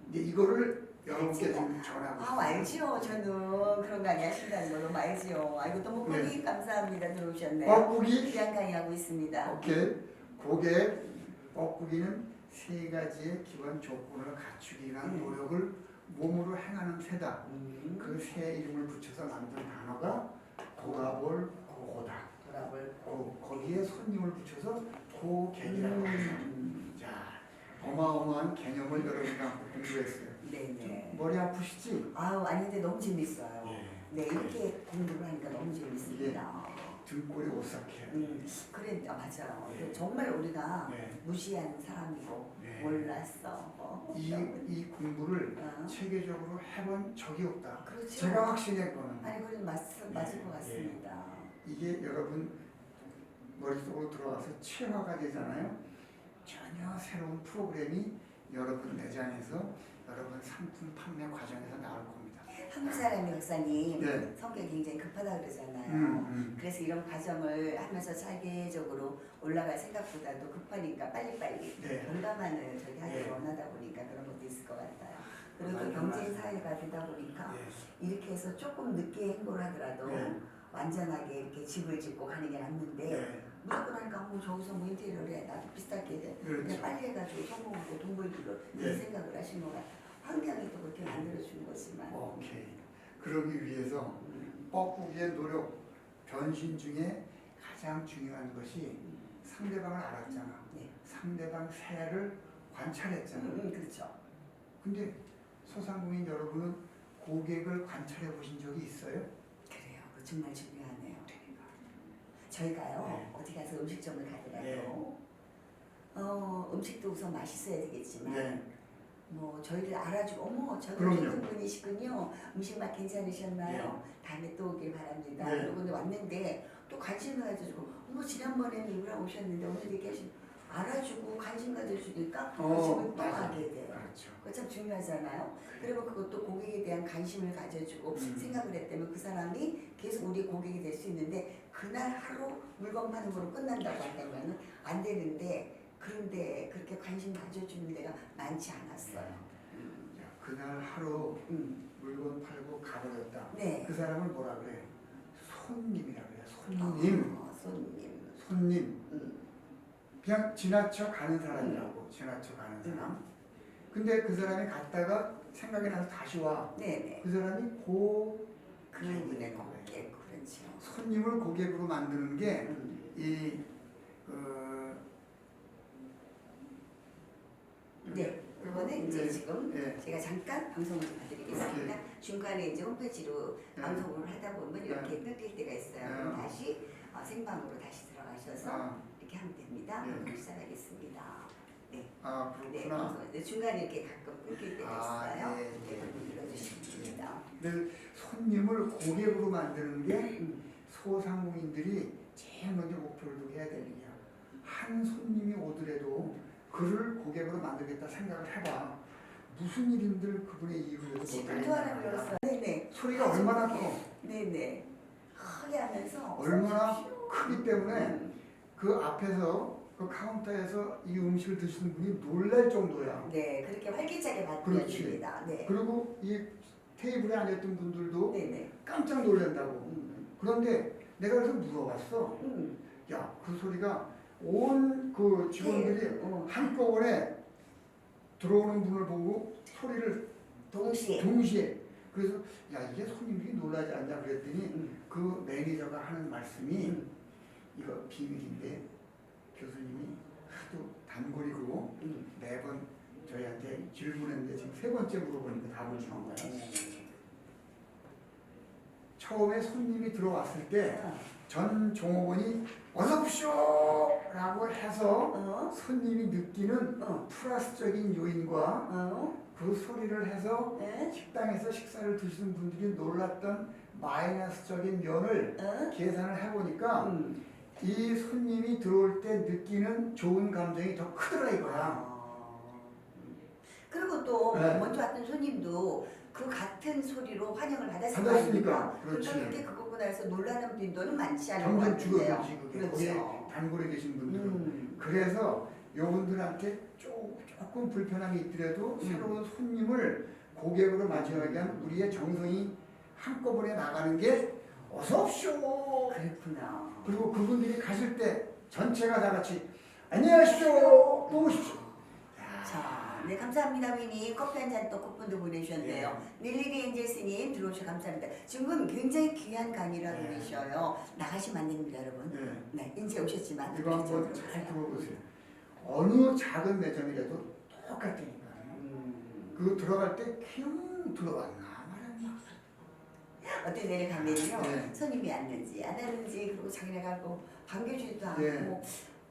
근데 이거를 여러분께 좀 전하고 싶어요. 알지요. 저는 그런 강의 하신다는 거 너무 알지요. 아이고 너무 보기 감사합니다. 들어오셨네요. 뻐꾸기 귀한 강의 하고 있습니다. 오케이. 고객 뻐꾸기는 세 가지의 기본 조건을 갖추기 위한 노력을 몸으로 행하는 새다. 그 새 이름을 붙여서 만든 단어가 돌아볼 고다. 돌아볼 거기에 손님을 붙여서 고객이라고 하죠. 자, 어마어마한 개념을 여러분과 공부했어요. 네네. 머리 아프시지? 아닌데 너무 재밌어요. 예. 네, 이렇게 공부를 하니까 너무 재밌습니다. 등골이 오싹해. 그래, 맞아요. 네. 정말 우리가 네. 무시한 사람이고 네. 몰랐어. 이 공부를 체계적으로 해본 적이 없다. 그렇죠. 제가 확신했거든. 아니, 그건 맞을 것 같습니다. 이게 여러분 머릿속으로 들어와서 체화가 되잖아요. 전혀 새로운 프로그램이 여러분 매장에서 여러분 상품 판매 과정에서 나올 겁니다. 한국 사람이 박사님 네. 성격이 굉장히 급하다 그러잖아요. 그래서 이런 과정을 하면서 체계적으로 올라갈 생각보다도 급하니까 빨리빨리 네. 공감하는 저기 하기를 네. 원하다 보니까 그런 것도 있을 것 같아요. 그리고 또 맞아요. 경쟁 사회가 되다 보니까 이렇게 해서 조금 늦게 행보를 하더라도 네. 완전하게 이렇게 집을 짓고 가는 게 낫는데 네. 무조건 하니까 저기서 뭐 인테리어를 해 나도 비슷하게 해 그렇죠. 그냥 빨리 해가지고 성공하고 돈 벌기로 네. 이런 생각을 하신 것 같아요. 환경이 또 그렇게 만들어주는 거지만 오케이. 그러기 위해서 뻐꾸기의 노력, 변신 중에 가장 중요한 것이 상대방을 알았잖아. 네. 상대방 새를 관찰했잖아. 그렇죠. 근데 소상공인 여러분은 고객을 관찰해 보신 적이 있어요? 그래요. 그 정말 중요하네요. 저희가요 네. 어디 가서 음식점을 가더라도 네. 음식도 우선 맛있어야 되겠지만 네. 뭐 저희를 알아주고 어머 저기 그럼요. 좋은 분이시군요. 음식 맛 괜찮으셨나요? 다음에 또 오길 바랍니다. 네. 그리고 왔는데 또 관심을 가져주고 어머 지난번에는 이분랑 오셨는데 오늘 이렇게 알아주고 관심 가져주니까 관심을 또 맞아요. 가게 돼요. 그렇죠. 그거 참 중요하잖아요. 그리고 그것도 고객에 대한 관심을 가져주고 생각을 했다면 그 사람이 계속 우리 고객이 될 수 있는데 그날 하루 물건 파는 거로 끝난다고 한다면 안 되는데 그런데 그렇게 관심 가져주는 데가 많지 않았어요. 자, 그날 하루 물건 팔고 가버렸다. 네. 그 사람을 뭐라 그래? 손님이라 그래. 손님. 손님. 그냥 지나쳐 가는 사람이라고. 지나쳐 가는 사람. 근데 그 사람이 갔다가 생각이 나서 다시 와. 네네. 그 사람이 그분의 고객 그렇죠. 손님을 고객으로 만드는 게 이 네, 그거는 이제 네. 지금 네. 제가 잠깐 방송을 좀 해드리겠습니다. 중간에 이제 홈페이지로 네. 방송을 하다 보면 이렇게 끊길 때가 있어요. 그럼 다시 생방으로 다시 들어가셔서 이렇게 하면 됩니다. 예. 그럼 시작하겠습니다. 네. 그렇구나. 네, 방송 중간에 이렇게 가끔 끊길 때가 있어요. 예, 네, 예. 그럼 눌러주시면 됩니다. 근데 손님을 고객으로 만드는 게 소상공인들이 제일 먼저 목표를 두고 해야 되는 거야. 한 손님이 오더라도 그를 고객으로 만들겠다 생각을 해봐. 무슨 일인들 그분의 이익을 위해서 지금도 하나 불렀어요. 네네. 소리가 얼마나 커. 네네. 크게 하면서 얼마나 크기 때문에 그 앞에서 그 카운터에서 이 음식을 드시는 분이 놀랄 정도야. 네, 그렇게 활기차게 받으면 그렇지. 됩니다. 네. 그리고 이 테이블에 앉았던 분들도 네네. 깜짝 놀란다고. 그런데 내가 그래서 물어봤어. 야, 그 소리가 온 그 직원들이 한꺼번에 들어오는 분을 보고 소리를 동시에 그래서 야, 이게 손님들이 놀라지 않냐 그랬더니 그 매니저가 하는 말씀이 이거 비밀인데 교수님이 하도 단골이고 매번 저희한테 질문했는데 지금 3번째 물어보니까 답을 주는 거야. 처음에 손님이 들어왔을 때 전 종업원이 어서 오십시오 라고 해서 손님이 느끼는 플러스적인 요인과 그 소리를 해서 네. 식당에서 식사를 드시는 분들이 놀랐던 마이너스적인 면을 계산을 해보니까 이 손님이 들어올 때 느끼는 좋은 감정이 더 크더라 이거야. 그리고 또 네. 먼저 왔던 손님도 그 같은 소리로 환영을 받았을 받았으니까. 거니까 그렇지. 그렇게 그거고 나서 놀라는 빈도는 많지 않은 것 점점 같은데요. 줄어들지 그게. 그렇죠. 거기에 단골에 계신 분들은. 그래서 요분들한테 조금 불편함이 있더라도 새로운 손님을 고객으로 맞이하기 위한 우리의 정성이 한꺼번에 나가는 게 어서 오십시오. 그렇구나. 그리고 그분들이 가실 때 전체가 다 같이 안녕하십시오. 또 오십시오. 자, 네 감사합니다 위님. 커피 한 잔 또 쿠폰도 보내주셨네요. 닐리리 엔젤스님 들어오셔서 감사합니다. 지금 굉장히 귀한 강의라고 계셔요. 나가시면 안 됩니다 여러분. 네, 이제 오셨지만 이거 한번 잘 들어보세요. 어느 작은 매장이라도 똑같으니까. 그 들어갈 때 그냥 들어왔나 말았나. 어떤 데를 가면요 네. 손님이 왔는지 안 왔는지 그리고 자기네가 뭐 반겨주지도 않고 네.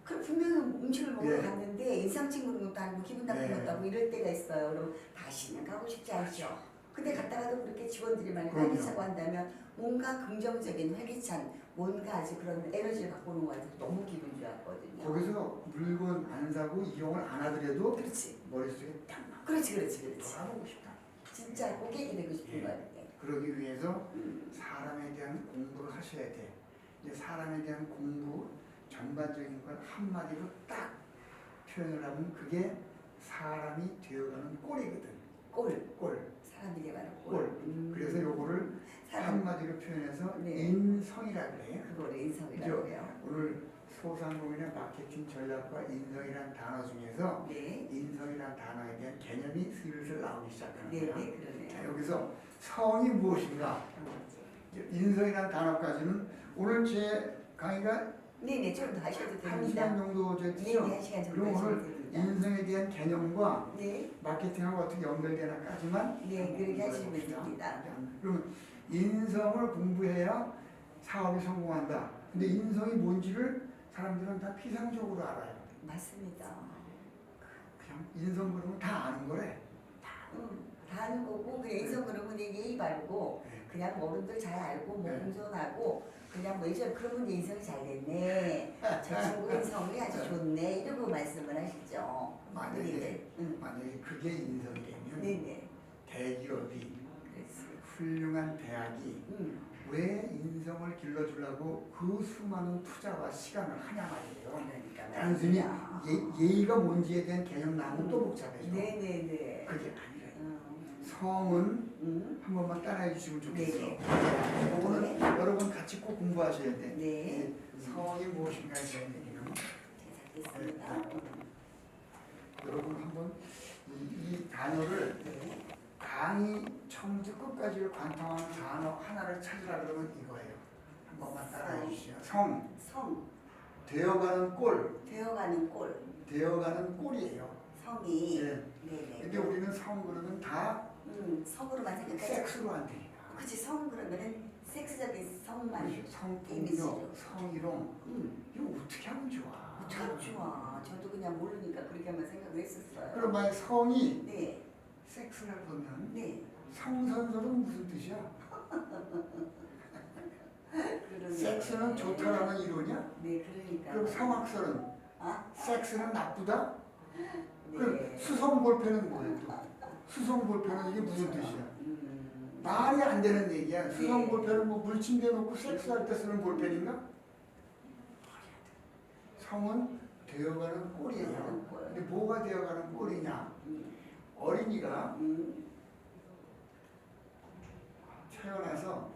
그 분명히 음식을 먹으러 네. 갔는데 인상 찍는 것도 아니고 기분 나쁜 네. 것도 아니고 이럴 때가 있어요. 그럼 다시는 가고 싶지 않죠. 근데 갔다가도 그렇게 직원들이 많이 그럼요. 활기차고 한다면 뭔가 긍정적인 활기찬 뭔가 아주 그런 에너지를 갖고 오는 것 같아서 너무 기분 좋았거든요. 거기서 물건 안 사고 이용을 안 하더라도 그렇지. 머릿속에 딱 나. 그렇지. 돌아보고 싶다. 진짜 고객이 되고 싶은 것 같아. 그러기 위해서 사람에 대한 공부를 하셔야 돼. 이제 사람에 대한 공부 전반적인 걸 한마디로 딱 표현을 하면 그게 사람이 되어가는 꼴이거든. 꼴. 사람이 되가는 꼴. 그래서 요거를 한마디로 표현해서 네. 인성이라 그래요. 그거를 인성이라고 해요. 오늘 소상공인의 마케팅 전략과 인성이란 단어 중에서 네. 인성이란 단어에 대한 개념이 슬슬 나오기 시작하는 네, 거야. 그러네요. 자, 여기서 성이 무엇인가? 인성이란 단어까지는 오늘 제 강의가 네네, 좀 더 하셔도 1시간 됩니다. 정도 네네, 됐죠? 1시간 정도 그럼 하셔도 오늘 됩니다. 인성에 대한 개념과 네, 마케팅하고 어떻게 연결되나까지만 네, 그렇게 하시면 봅시다. 됩니다. 그럼 인성을 공부해야 사업이 성공한다. 근데 인성이 뭔지를 사람들은 다 피상적으로 알아요. 맞습니다. 그냥 인성 그러면 다 아는 거래. 다 아는 거고 그냥 인성 그러면 예의 바르고 그냥 어른들 잘 알고 뭐 네. 공손하고 그냥 뭐 이제 그러면 이제 인성이 잘 됐네. 저 친구 인성이 아주 좋네. 이러고 말씀을 하시죠. 만약에 네, 만약에 그게 인성이라면 네네. 대기업이 그랬어요. 훌륭한 대학이 왜 인성을 길러주려고 그 수많은 투자와 시간을 하냐 말이에요. 그러니까 단순히 말이야. 예의가 뭔지에 대한 개념 나오면 또 복잡해져. 네네네. 그게 아니라 성은 한 번만 따라해 주시면 좋겠어요. 네네. 이거는 여러분 같이 꼭 공부하셔야 돼. 네. 성이 무엇인가에 대한 얘기는 됐습니다. 여러분 한번 이 단어를 네. 강의 처음부터 끝까지를 관통하는 단어 하나를 찾으라 그러면 이거예요. 한 번만 따라해 주시죠. 성, 되어가는 꼴, 되어가는 꼴. 되어가는 꼴이에요. 성이. 네. 네네. 근데 우리는 성 그러면 다 성으로만 생각하지. 섹스로 한다니까. 그치, 성 그러면은 섹스적인 성만 성폭력, 이미지로. 성희롱 이거 어떻게 하면 좋아? 참 좋아. 저도 그냥 모르니까 그렇게만 생각을 했었어요. 그럼 만약 성이 네, 섹스를 보면 네. 성선설은 무슨 뜻이야? 그러네. 섹스는 좋다라는 이론이야? 네, 그러니까. 그럼 성악설은 아, 섹스는 나쁘다? 그럼 네. 수성볼패는 뭐예요 또? 수성볼패는 이게 무슨 뜻이야? 말이 안 되는 얘기야. 수성볼패는 뭐 물침대 놓고 섹스할 때 쓰는 볼펜인가? 성은 되어가는 꼴이에요. 근데 뭐가 되어가는 꼴이냐? 어린이가 태어나서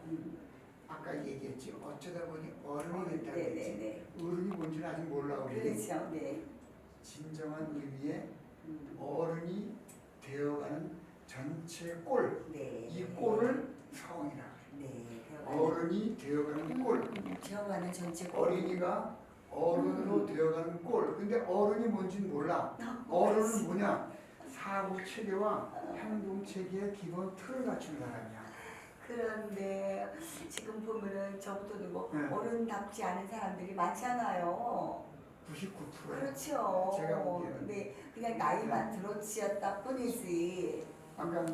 아까 얘기했지. 어쩌다 보니 어른이 됐다고 했지. 네네네. 어른이 뭔지는 아직 몰라 우리. 그렇죠. 네. 진정한 의미의 어른이 되어가는 전체 꼴. 네. 이 꼴을 성이라 그래. 네. 어른이 되어가는 꼴. 되어가는 전체 어린이가 어른으로 되어가는 꼴. 근데 어른이 뭔지는 몰라. 어른은 뭐냐? 사고 체계와 행동 체계의 기본 틀을 갖춘 사람이야. 그런데 지금 보면은 저부터도 뭐 네. 어른답지 않은 사람들이 많잖아요. 99%. 그렇죠. 제가 보기에는. 네, 그냥 나이만 들어치였다 뿐이지. 아까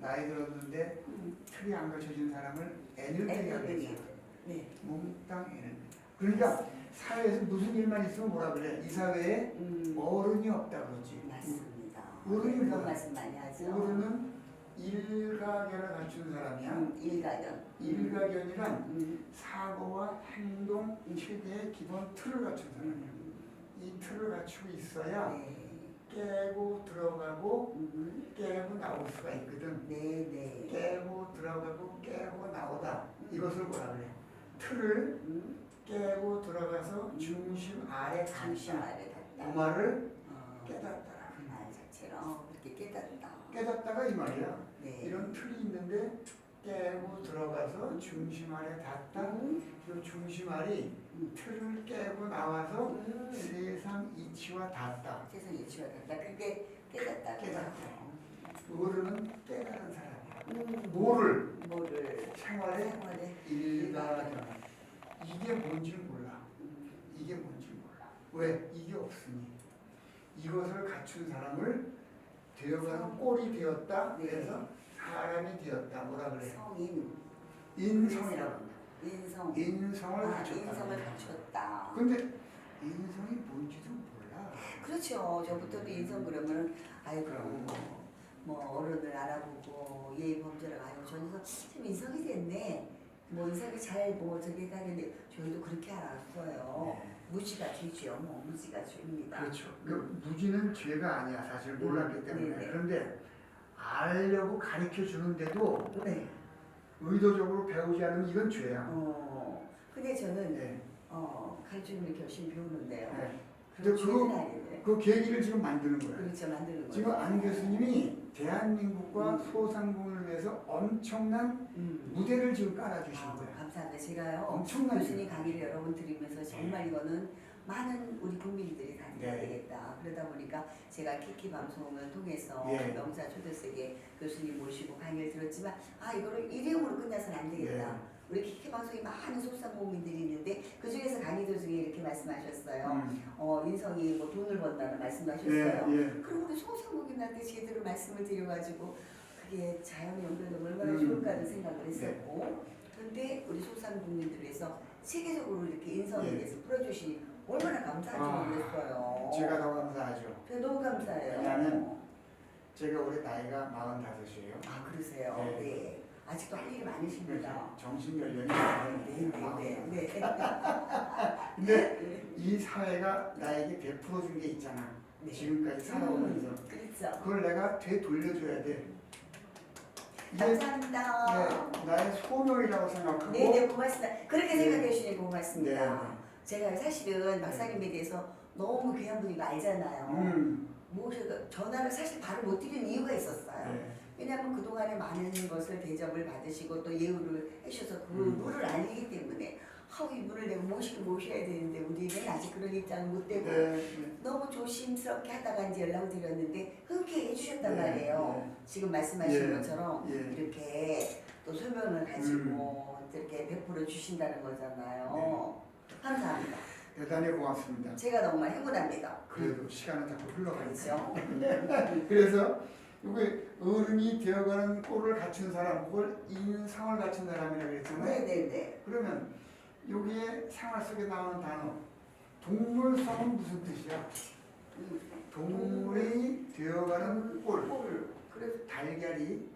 나이 들었는데 틀이 안 갖춰진 사람을 애늙은이라고 애늙은이. 했죠. 네. 몽땅 애늙은이. 그러니까 사회에서 무슨 일만 있으면 뭐라 그래? 이 사회에 어른이 없다 그러지. 맞습니다. 어른이 그런 뭐야? 말씀 많이 하죠. 어른은 일가견을 갖춘 사람이야. 일가견. 일가견이란 사고와 행동 체계의 기본 틀을 갖춘 사람이야. 이 틀을 갖추고 있어야 네. 깨고 들어가고 깨고 나올 수가 있거든. 네, 네. 깨고 들어가고 깨고 나오다. 이것을 뭐라 그래? 틀을 깨고 들어가서 중심 아래 중심 갔다. 아래 그 갔다. 말을 어, 깨닫다. 그 말 자체로 그렇게 깨닫다. 깨닫다가 이 말이야. 네. 이런 틀이 있는데 깨고 들어가서 중심 아래 닿다. 그 중심 알이 틀을 깨고 나와서 세상 이치와 닿다. 세상 이치와 같다. 그게 깨닫다. 깨닫다. 어른은 깨달은 사람이야. 뭐를? 생활의 생활에 일가견. 이게 뭔지 몰라. 이게 뭔지 몰라. 왜? 이게 없으니. 이것을 갖춘 사람을 되어가는 꼴이 되었다. 그래서 사람이 되었다. 뭐라 그래? 성인. 인성이라고 한다. 인성. 인성을 갖췄다. 인성을 갖췄다. 근데 인성이 뭔지도 몰라. 그렇죠. 저부터도 인성 그러면 아이고 그럼. 뭐 어른을 알아보고 예의 범죄를 아이고 저는 참 인성이 됐네. 뭐 인성이 잘 뭐 저기 하는데 저희도 그렇게 알았어요. 네. 무지가 죄죠. 뭐 무지가 죄입니다. 그렇죠. 그 무지는 죄가 아니야. 사실 몰랐기 때문에. 네. 그런데 알려고 가르쳐 주는데도 네. 의도적으로 배우지 않으면 이건 죄야. 근데 저는 네. 가르치는 이렇게 열심히 배우는데요. 네. 그런 근데 죄는 아닌데. 그 계기를 지금 만드는 거야. 그렇죠. 만드는 거예요. 지금 안 교수님이 대한민국과 소상공인을 위해서 엄청난 무대를 지금 깔아주신 거예요. 감사합니다. 제가요. 엄청난 교수님 강의를 여러 번 들으면서 정말 이거는 많은 우리 국민들이 다 들어야 네. 되겠다. 그러다 보니까 제가 키키 방송을 통해서 예. 명사 초대석에 교수님 모시고 강의를 들었지만 이거를 일회용으로 끝나서는 안 되겠다. 예. 우리 키키 방송에 많은 소상공인들이 있는데 그 중에서 강의도 중에 이렇게 말씀하셨어요. 인성이 뭐 돈을 번다는 말씀도 하셨어요. 예. 그럼 우리 소상공인한테 제대로 말씀을 드려가지고 그게 자연에 연결되면 얼마나 좋을까는 생각을 했었고 근데 우리 소상공인들을 위해서 세계적으로 이렇게 인성에 예. 대해서 풀어주시니 얼마나 감사한지 모르겠어요. 제가 더 감사하죠. 저 너무 감사해요. 왜냐하면 제가 올해 나이가 45이에요. 그러세요? 네. 네. 아직도 할 일이 많으십니다. 정신 연령이 많은데. 네. 근데 이 사회가 나에게 베풀어 준 게 있잖아. 네. 지금까지 살아오면서 그렇죠. 그걸 내가 되돌려줘야 돼. 이게 감사합니다. 나의 소명이라고 생각하고. 네, 고맙습니다. 그렇게 네. 생각해 주시니 고맙습니다. 네. 제가 사실은 박사님에 대해서 너무 귀한 분인 거 알잖아요. 뭐 제가 전화를 사실 바로 못 드리는 이유가 있었어요. 네. 왜냐하면 그동안에 많은 것을 대접을 받으시고 또 예우를 해주셔서 그분을 알기 때문에 이분을 내가 모셔야 되는데 우리는 아직 그런 입장은 못 되고 너무 조심스럽게 하다가 이제 연락을 드렸는데 흔쾌히 해주셨단 말이에요. 지금 말씀하신 것처럼 이렇게 또 소명을 가지고 이렇게 베풀어 주신다는 거잖아요. 감사합니다. 대단히 고맙습니다. 제가 정말 행운합니다. 그래도 시간은 자꾸 흘러가니까. 그렇죠. 그래서 이게 어른이 되어가는 꼴을 갖춘 사람, 그걸 인성을 갖춘 사람이라고 그랬잖아요. 네네네. 그러면 여기에 생활 속에 나오는 단어 동물성은 무슨 뜻이야? 동물이 되어가는 꼴. 그래서 달걀이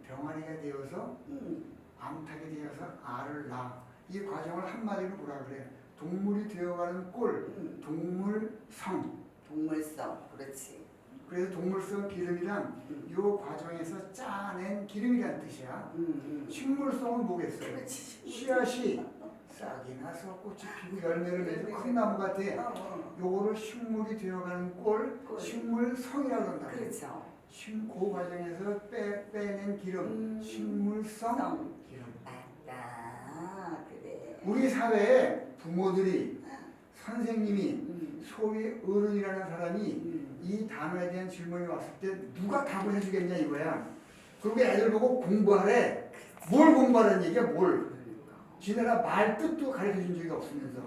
병아리가 되어서 암탉이 되어서 알을 낳아. 이 과정을 한마디로 뭐라 그래요? 동물이 되어가는 꼴, 동물성. 동물성, 그렇지. 그래서 동물성 기름이란 이 과정에서 짜낸 기름이란 뜻이야. 식물성은 뭐겠어요? 그렇지. 씨앗이 싹이 나서 꽃이 피고 열매를 맺고 큰 나무 같아. 요거를 식물이 되어가는 꼴, 식물성이라고 한다. 그렇죠. 그 과정에서 빼낸 기름, 식물성 기름. 맞다. 그래. 우리 사회에 부모들이, 선생님이, 소위 어른이라는 사람이 이 단어에 대한 질문이 왔을 때 누가 답을 해주겠냐 이거야. 그리고 애들 보고 공부하래. 뭘 공부하라는 얘기야, 뭘. 지네가 말 뜻도 가르쳐준 적이 없으면서.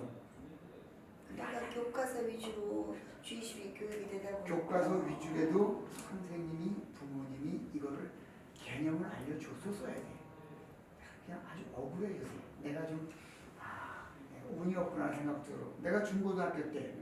그러니까 교과서 위주로 주의식이 교육이 되다 보니까 교과서 위주에도 선생님이, 부모님이 이거를 개념을 알려줘서 써야 돼. 그냥 아주 억울해 요새. 내가 좀 운이 없구나 생각 들어. 내가 중고등학교 때,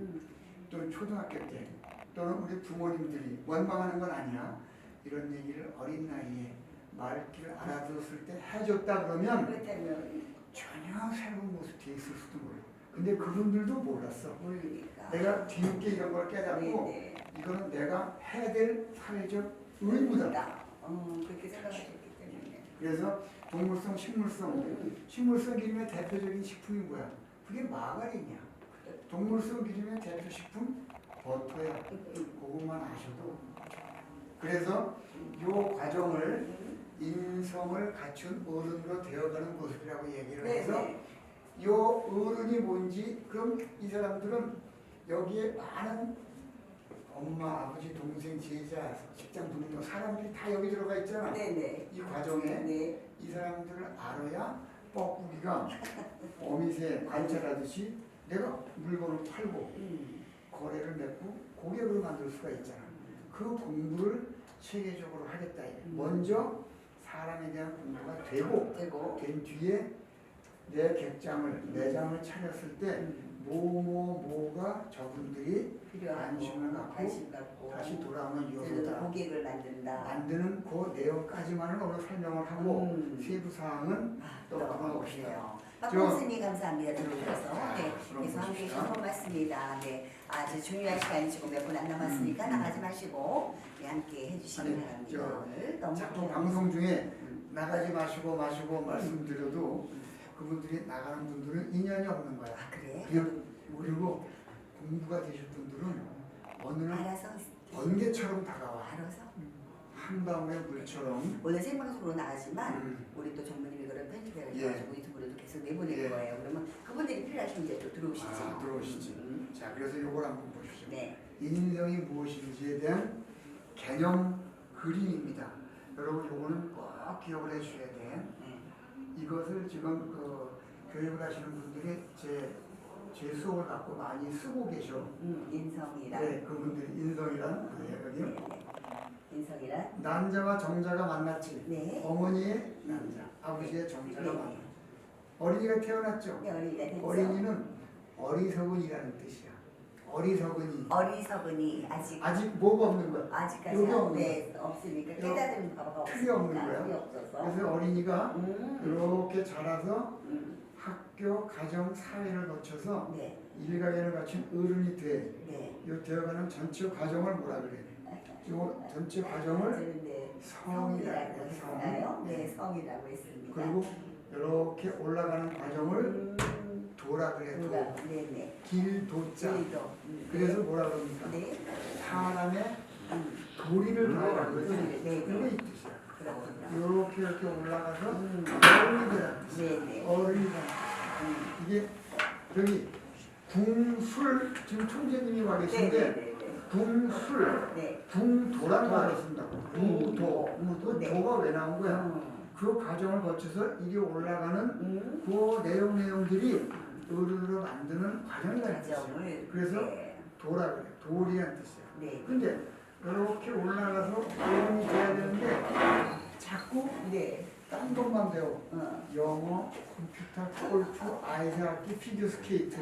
또는 초등학교 때, 또는 우리 부모님들이 원망하는 건 아니야. 이런 얘기를 어린 나이에 말귀를 알아들었을 때 해줬다 그러면 그렇다면 전혀 새로운 모습이 있을 수도 몰라. 근데 그분들도 몰랐어. 모르니까 내가 뒤늦게 이런 걸 깨닫고 네네. 이거는 내가 해야 될 사회적 의무다. 그렇게 생각하셨기 때문에. 그래서 동물성, 식물성. 식물성 기름의 대표적인 식품이 뭐야? 그게 마가린이야. 동물성 기름의 대표 식품 버터야. 그것만 아셔도. 그래서 이 과정을 인성을 갖춘 어른으로 되어가는 모습이라고 얘기를 해서 이 어른이 뭔지, 그럼 이 사람들은 여기에 많은 엄마, 아버지, 동생, 제자, 직장 동료 사람들이 다 여기 들어가 있잖아. 네네. 이 과정에 네. 이 사람들을 알아야 뻐꾸기가 어미새 관찰하듯이 내가 물건을 팔고 거래를 맺고 고객을 만들 수가 있잖아. 그 공부를 체계적으로 하겠다. 먼저 사람에 대한 공부가 되고 된 뒤에 내 객장을, 내장을 차렸을 때 뭐가 저분들이 관심을 갖고 다시 돌아오면 이어서다 고객을 만든다. 만드는 그 내용까지만은 오늘 설명을 하고 세부 사항은 또 넘어가보세요. 박봉순이 감사합니다. 들어오셔서 계속 함께 해주셔서 고맙습니다. 아주 중요한 시간이 지금 몇 분 안 남았으니까 나가지 마시고 함께 해주시기 바랍니다. 오늘 너무 자꾸 방송 중에 나가지 마시고 말씀드려도 그분들이 나가는 분들은 인연이 없는 거야. 그래? 그리고 공부가 되실 분들은 어느 날 알아서 번개처럼 다가와. 알아서 한 방울의 물처럼. 오늘 생방송으로 나가지만 우리 또 전무님이 그런 편집해가지고 유튜브로도 계속 내보낼 거예요. 그러면 그분들이 필요하시면 이제 또 들어오시죠. 들어오시지. 자, 그래서 이걸 한번 보십시오. 네. 인성이 무엇인지에 대한 개념 그림입니다. 여러분 이거는 꼭 기억을 해주셔야 돼. 이것을 지금 교육을 하시는 분들이 제 수업을 갖고 많이 쓰고 계셔. 인성이란. 네, 그분들이 인성이란 여기. 인성이란. 남자와 정자가 만났지. 네. 어머니의 남자, 아버지의 정자가 네. 만났. 어린이가 태어났죠. 네, 어린이가 됐죠. 어린이는 어리석은이라는 뜻이야. 어리석은이 아직 뭐가 없는 거야. 아직까지 여기 없는 네, 없으니까 깨달은 바가 틀이 없는 없으니까 거야. 없어서. 그래서 어린이가 이렇게 자라서 학교, 가정, 사회를 거쳐서 일가견을 갖춘 어른이 돼. 이 되어가는 전체 과정을 뭐라 그래? 이 전체 과정을 성이라고 했어요. 네, 성이라고 했습니다. 그리고 이렇게 올라가는 과정을 도라 그래. 네네. 길도자. 그래서 뭐라 그럽니까? 사람의 도리를 다하라는 거죠. 그게 이 뜻이야. 이렇게 올라가서 어른이 되라. 어른이 되라. 이게 저기 궁술 지금 총재님이 와 계신데 궁술 궁도라는 말을 쓴다고. 무도. 도가 왜 나온 거야? 그 과정을 거쳐서 이게 올라가는 그 내용들이 어른으로 만드는 과정이라는 뜻이에요. 과정을. 그래서 네. 도라 그래. 돌이라는 뜻이에요. 네. 근데 이렇게 올라가서 어른이 돼야 되는데 자꾸 네. 딴 것만 배워. 어. 영어, 컴퓨터, 골프, 아이스하키, 피겨스케이트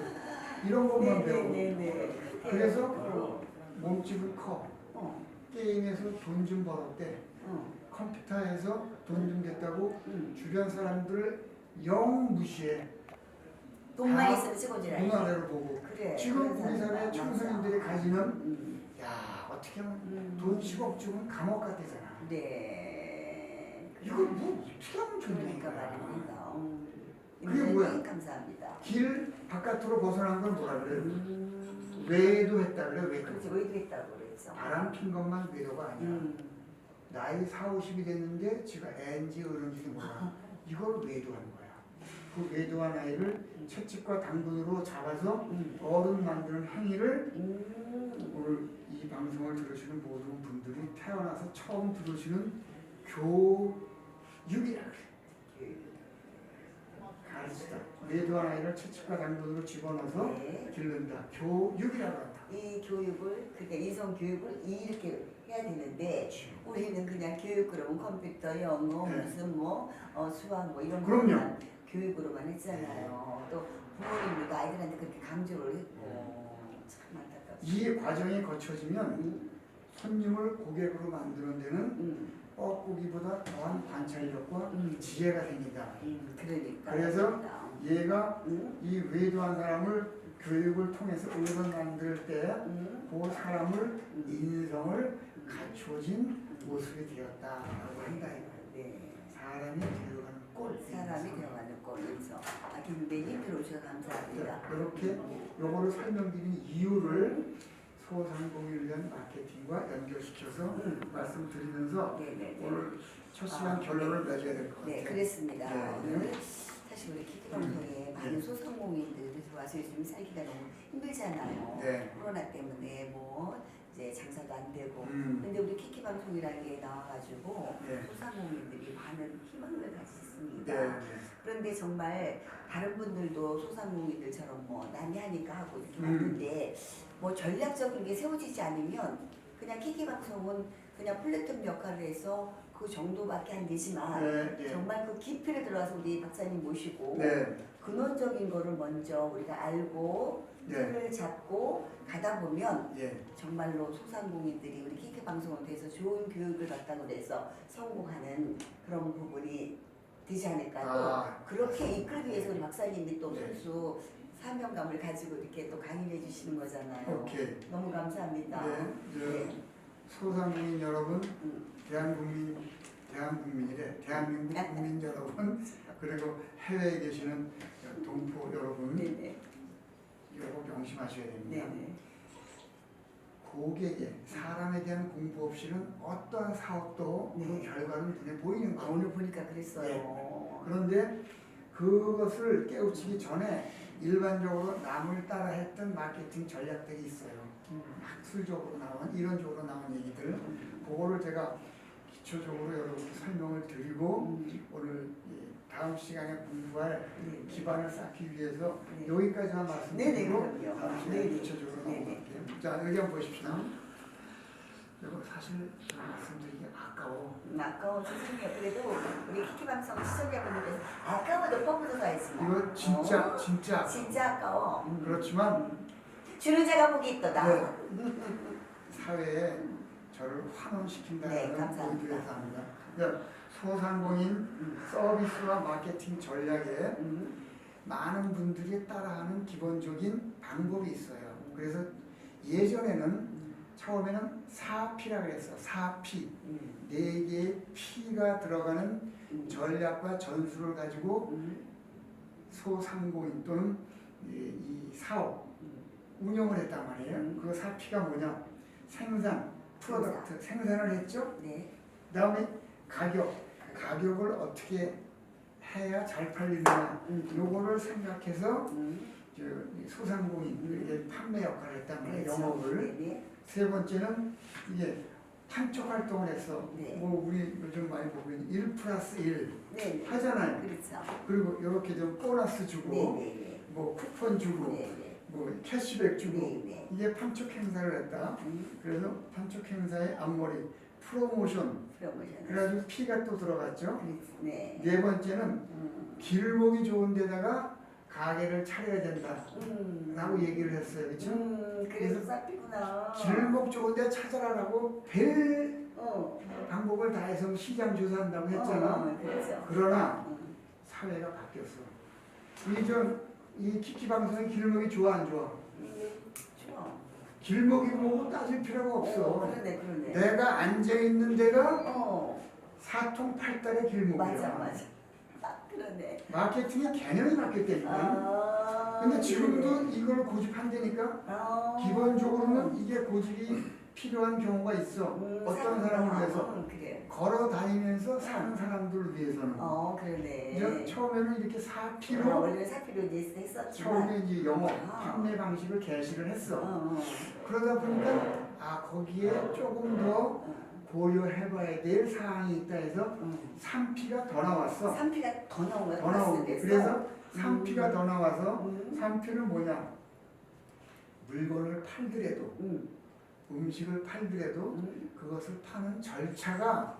이런 것만 배워. 네네네. 그래서 몸집은 커. 어. 게임에서 돈 좀 벌었대. 컴퓨터에서 돈 좀 됐다고 주변 사람들을 영 무시해. 돈만 있으면 찍어주라. 문화를 보고. 그래. 지금 그런 우리 사회 사람 청소년들이 많아. 가지는 야 어떻게 하면 돈 10억 주면 감옥 같대잖아. 네. 이거 뭐 어떻게 하면 좋냐 그러니까 이거야. 말입니다. 그게 뭐야? 감사합니다. 길 바깥으로 벗어난 걸 뭐라 그래? 외도 했다 그래 외도. 그렇지 외도 했다고 그랬죠. 바람 핀 것만 외도가 아니야. 나이 40, 50이 됐는데 지가 애인지 어른지도 몰라. 이걸 외도하는 거야. 그 외도한 아이를 채찍과 당근으로 잡아서 어른 만드는 행위를 오늘 이 방송을 들으시는 모든 분들이 태어나서 처음 들으시는 교육이라 그래. 가르치다. 외도한 아이를 채찍과 당근으로 집어넣어서 네. 기른다. 교육이라고 한다. 이 교육을 그러니까 이성 교육을 이렇게 해야 되는데 우리는 그냥 교육 그러면 컴퓨터, 영어, 네. 무슨 뭐 수학 뭐 이런 그럼요. 것만 교육으로만 했잖아요. 또 부모님들도 아이들한테 그렇게 강조를 했고 참 안타깝습니다. 이 과정이 거쳐지면 손님을 고객으로 만드는 데는 뻐꾸기보다 더한 관찰력과 지혜가 생긴다. 그러니까. 그래서 얘가 이 외도한 사람을 교육을 통해서 어른 만들 때 그 사람을 인성을 갖춰진 모습이 되었다라고 한다 이거예요. 네. 사람이 되어가는 꼴. 사람이 되어가는 꼴에서 김대님 들어오셔서 감사합니다. 이렇게 요거를 설명드린 이유를 소상공인을 위한 마케팅과 연결시켜서 말씀드리면서 네네. 오늘 첫 시간 결론을 맺어야 될 것 같아요. 네, 그랬습니다. 네. 오늘 사실 우리 키키 방송에 많은 소상공인들이 와서 요즘 살기가 너무 힘들잖아요. 네. 코로나 때문에 뭐 이제 장사도 안 되고. 음. 근데 우리 키키 방송이라는 게 나와가지고 네. 소상공인들이 많은 희망을 가졌습니다. 네. 그런데 정말 다른 분들도 소상공인들처럼 뭐 난리하니까 하고 이렇게 왔는데 뭐 전략적인 게 세워지지 않으면 그냥 키키 방송은 그냥 플랫폼 역할을 해서 그 정도밖에 안 되지만 네. 정말 그 깊이를 들어가서 우리 박사님 모시고 네. 근원적인 거를 먼저 우리가 알고 네. 틀을 잡고 가다 보면 예. 정말로 소상공인들이 우리 키키 방송을 통해서 좋은 교육을 받다고 해서 성공하는 그런 부분이 되지 않을까. 아, 또 그렇게 이끌기 위해서 우리 박사님이 또 네. 선수 사명감을 가지고 이렇게 또 강의해 주시는 거잖아요. 오케이. 너무 감사합니다. 네. 네. 소상공인 여러분, 대한민국 국민 여러분, 그리고 해외에 계시는 동포 여러분, 네네. 이거 명심하셔야 됩니다. 네네. 고객의 사람에 대한 공부 없이는 어떠한 사업도 그 네. 결과는 눈에 보이는 아, 거예요. 오늘 보니까 그랬어요. 그런데 그것을 깨우치기 전에 일반적으로 남을 따라 했던 마케팅 전략들이 있어요. 학술적으로 나온 이론적으로 나온 얘기들, 그거를 제가 기초적으로 여러분께 설명을 드리고 오늘 이 다음 시간에 공부할 네. 기반을 쌓기 위해서 네. 여기까지만 네네, 말씀드리고 그럼요. 다음 시간에 네네. 기초적으로 네네. 넘어갈게요. 자, 의견 보십시오. 이거 사실 제가 말씀드리기 아까워. 아까워 죄송해요. 그래도 우리 키키 방송 시청자분들께서 아까워도 펌프도 가야지. 이거 진짜 진짜 아까워. 그렇지만 주는 자가 복이 있도다. 네. 사회에 저를 환원시킨다는 네, 감사합니다. 의도에서 합니다. 그러니까 소상공인 서비스와 마케팅 전략에 많은 분들이 따라하는 기본적인 방법이 있어요. 그래서 예전에는 처음에는 4P라고 했어. 4P. 4개의 P가 들어가는 전략과 전술을 가지고 소상공인 또는 이 사업 운영을 했단 말이에요. 그 4P가 뭐냐? 생산, 프로덕트, 생산을 했죠. 네. 그 다음에 가격을 어떻게 해야 잘 팔리느냐 요거를 생각해서 소상공인에게 판매 역할을 했단 말이에요. 그렇죠. 영업을. 네네. 세 번째는 이게 판촉 활동을 했어. 네. 뭐 우리 요즘 많이 보고 있는 1+1 네. 하잖아요. 그렇죠. 그리고 이렇게 좀 보너스 주고 네네네. 뭐 쿠폰 주고 네네. 뭐 캐시백 주고 네네. 이게 판촉 행사를 했다. 그래서 판촉 행사의 앞머리 프로모션. 프로모션. 그래가지고 피가 또 들어갔죠. 네. 네 번째는 길목이 좋은 데다가 가게를 차려야 된다. 라고 얘기를 했어요. 그렇죠? 그래서 쌉이구나. 길목 좋은 데 찾아라라고 별 방법을 다해서 시장 조사한다고 했잖아. 그렇죠. 그러나 사회가 바뀌었어. 이 키키 방송의 길목이 좋아 안 좋아? 좋아. 길목이 보고 따질 필요가 없어. 그러네. 내가 앉아 있는 데가 어. 사통팔달의 길목이야. 맞아. 그러네. 마케팅의 개념이 바뀌었다니까. 근데 지금도 이걸 고집한다니까. 기본적으로는 이게 고집이 필요한 경우가 있어. 어떤 사람을 위해서 그래. 걸어 다니면서 사는 사람들을 위해서는. 그러네. 이제 처음에는 이렇게 사피로 원래 사피로 이제 했었지만. 처음에 이제 영업 판매 방식을 개시를 했어. 그러다 보니까 거기에 조금 더 고려해봐야 될 사항이 있다 해서 3P가 더 나왔어. 3P가 더 나온 거야. 더 나온 게. 그래서 3P가 더 나와서 3P는 뭐냐? 물건을 팔더라도 음식을 팔더라도 그것을 파는 절차가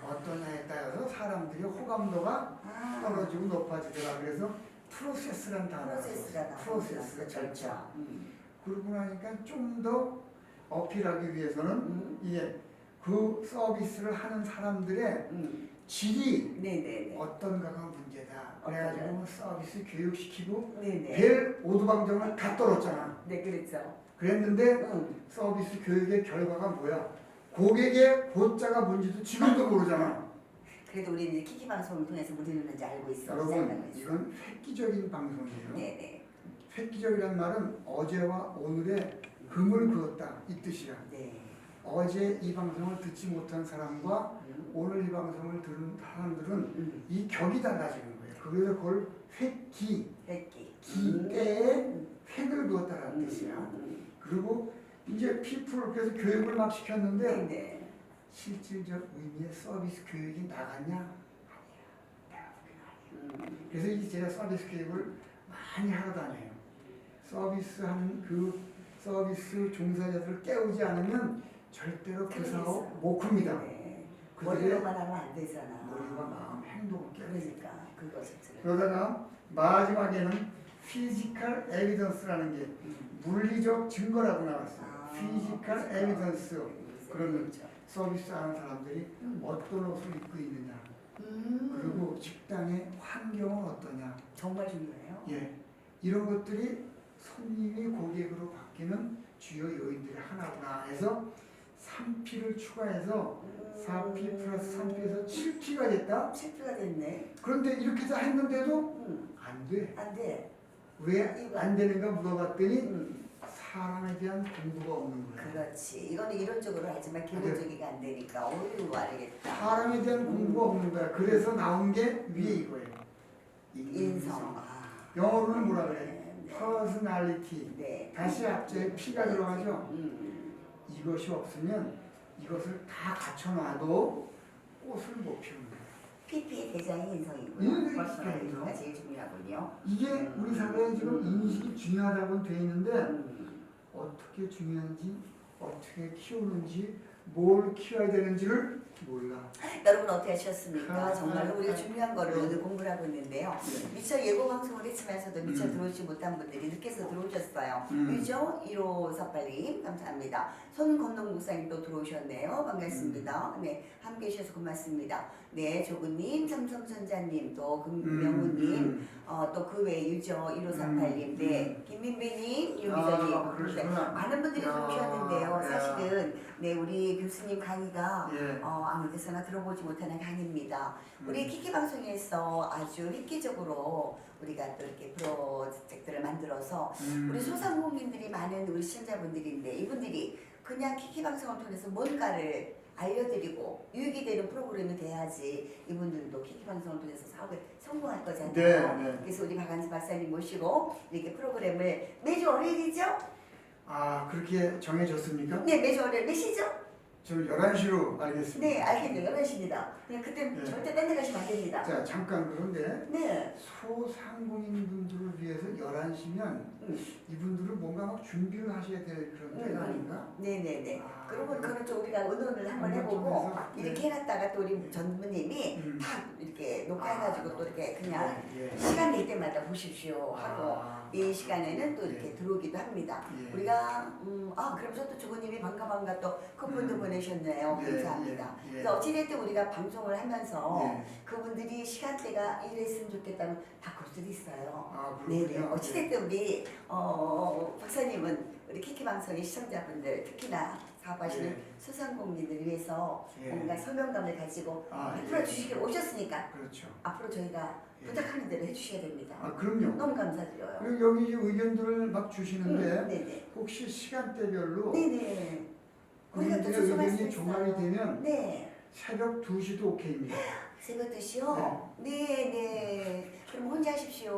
어떠냐에 따라서 사람들의 호감도가 떨어지고 높아지더라. 그래서 프로세스란 단어가 프로세스가 절차. 그러고 나니까 좀 더 어필하기 위해서는 이게 그 서비스를 하는 사람들의 질이 네네네. 어떤가가 문제다. 그래가지고 서비스 교육시키고 네네. 별 오두방정을 다 떨었잖아. 네, 그렇죠. 그랬는데 서비스 교육의 결과가 뭐야? 고객의 보자가 뭔지도 지금도 모르잖아. 그래도 우리는 이제 키키 방송을 통해서 뭘 듣는지 알고 있어. 여러분, 이건 획기적인 방송이에요. 네네. 획기적이란 말은 어제와 오늘의 금을 그었다 이 뜻이야. 네. 어제 이 방송을 듣지 못한 사람과 오늘 이 방송을 들은 사람들은 이 격이 달라지는 거예요. 그래서 그걸 획기, 기대에 획을 그었다는 뜻이야. 그리고 이제 피플 그래서 교육을 막 시켰는데 네. 실질적 의미의 서비스 교육이 나갔냐? 아니야. 그래서 이제 제가 서비스 교육을 많이 하러 다녀요. 서비스하는 그 서비스 종사자들을 깨우지 않으면 절대로 그 사업 못 큽니다. 네. 그들의 머리로만 하면 안 되잖아. 머리와 마음, 행동을 깨우니까. 그러니까 그것을 그러다가 마지막에는 피지컬 에비던스라는 게 물리적 증거라고 나왔어요. 피지컬 에비던스. 그러면 서비스하는 사람들이 어떤 옷을 입고 있느냐, 그리고 식당의 환경은 어떠냐. 정말 중요해요. 예, 이런 것들이 손님이 고객으로 바뀌는 주요 요인들이 하나구나 해서 3P를 추가해서 4P 플러스 3P에서 7P가 됐다. 7P가 됐네. 그런데 이렇게 다 했는데도 안 돼. 안 돼. 왜 안 되는가 물어봤더니 사람에 대한 공부가 없는 거야. 그렇지. 이거는 이론적으로 하지만 기본적이가 안 되니까 어이구 알겠다. 사람에 대한 공부가 없는 거야. 그래서 나온 게 위에 이거예요. 인성. 영어로는 뭐라 그래? 네. personality. 네. 다시 앞에 P가 들어가죠. 이것이 없으면 이것을 다 갖춰놔도 꽃을 못 피우는 거야. PP의 대장이 인성이고요. 퍼스널리티가 제일 중요하군요. 이게 우리 사회에 지금 인식이 중요하다고 돼 있는데 어떻게 중요한지, 어떻게 키우는지, 뭘 키워야 되는지를 몰라. 여러분 어떻게 하셨습니까? 정말 우리가 중요한 거를 오늘 공부를 하고 있는데요. 미처 예고 방송을 했지만서도 미처 들어오지 못한 분들이 늦게서 들어오셨어요. 그죠? 1호 섭발님 감사합니다. 손건동 목사님 또 들어오셨네요. 반갑습니다. 네, 함께 해주셔서 고맙습니다. 네, 조구님, 삼성전자님, 또 금명우님, 또 그 외에 유저 1538님, 네, 김민배님, 유기자님, 네, 많은 분들이 들어오셨는데요. 사실은 네, 우리 교수님 강의가 아무 데서나 들어보지 못하는 강의입니다. 우리 키키 방송에서 아주 획기적으로 우리가 또 이렇게 프로젝트를 만들어서 우리 소상공인들이 많은 우리 시청자분들인데 이분들이 그냥 키키 방송을 통해서 뭔가를 알려드리고 유익이 되는 프로그램이 돼야지 이분들도 키키 방송을 통해서 사업에 성공할 거잖아요. 네. 그래서 우리 박한지 박사님 모시고 이렇게 프로그램을 매주 월요일이죠? 그렇게 정해졌습니까? 네, 매주 월요일 몇 시죠? 저 11시로 알겠습니다. 네, 알겠네요. 11시입니다. 그냥 그때 네. 절대 딴 데 가시면 안 됩니다. 자, 잠깐 그런데 네. 소상공인 분들을 위해서 11시면 이분들은 뭔가 막 준비를 하셔야 될 그런 때가 아닌가? 네네네. 아, 그러면 그건 좀 우리가 의논을 한번 해보고 해서, 이렇게 해놨다가 또 우리 전무님이 다 이렇게 녹화해가지고 또 이렇게 그냥 예. 시간 될 때마다 보십시오 하고 아, 이 시간에는 또 이렇게 예. 들어오기도 합니다. 예. 우리가 그러면서 또 주부님이 반가 또 쿠폰도 보내셨네요. 예, 감사합니다. 예, 예. 그래서 어찌됐든 우리가 방송을 하면서 예. 그분들이 시간대가 이랬으면 좋겠다면 바꿀 수도 있어요. 아, 네네. 그렇군요. 어찌됐든 우리 박사님은 우리 키키 방송의 시청자분들 특히나 사업하시는 예. 소상공인들을 위해서 예. 뭔가 소명감을 가지고 아, 예. 풀어주시길 오셨으니까 그렇죠. 앞으로 저희가 예. 부탁하는 대로 해주셔야 됩니다. 아, 그럼요. 너무 감사드려요. 그리고 여기 이제 의견들을 막 주시는데 네네. 혹시 시간대별로 네네. 우리가 또 그분들의 조정할 수 의견이 종합이 있어요. 되면 네. 새벽 2시도 오케이입니다. 새벽 2시요? 네. 그럼 혼자 하십시오.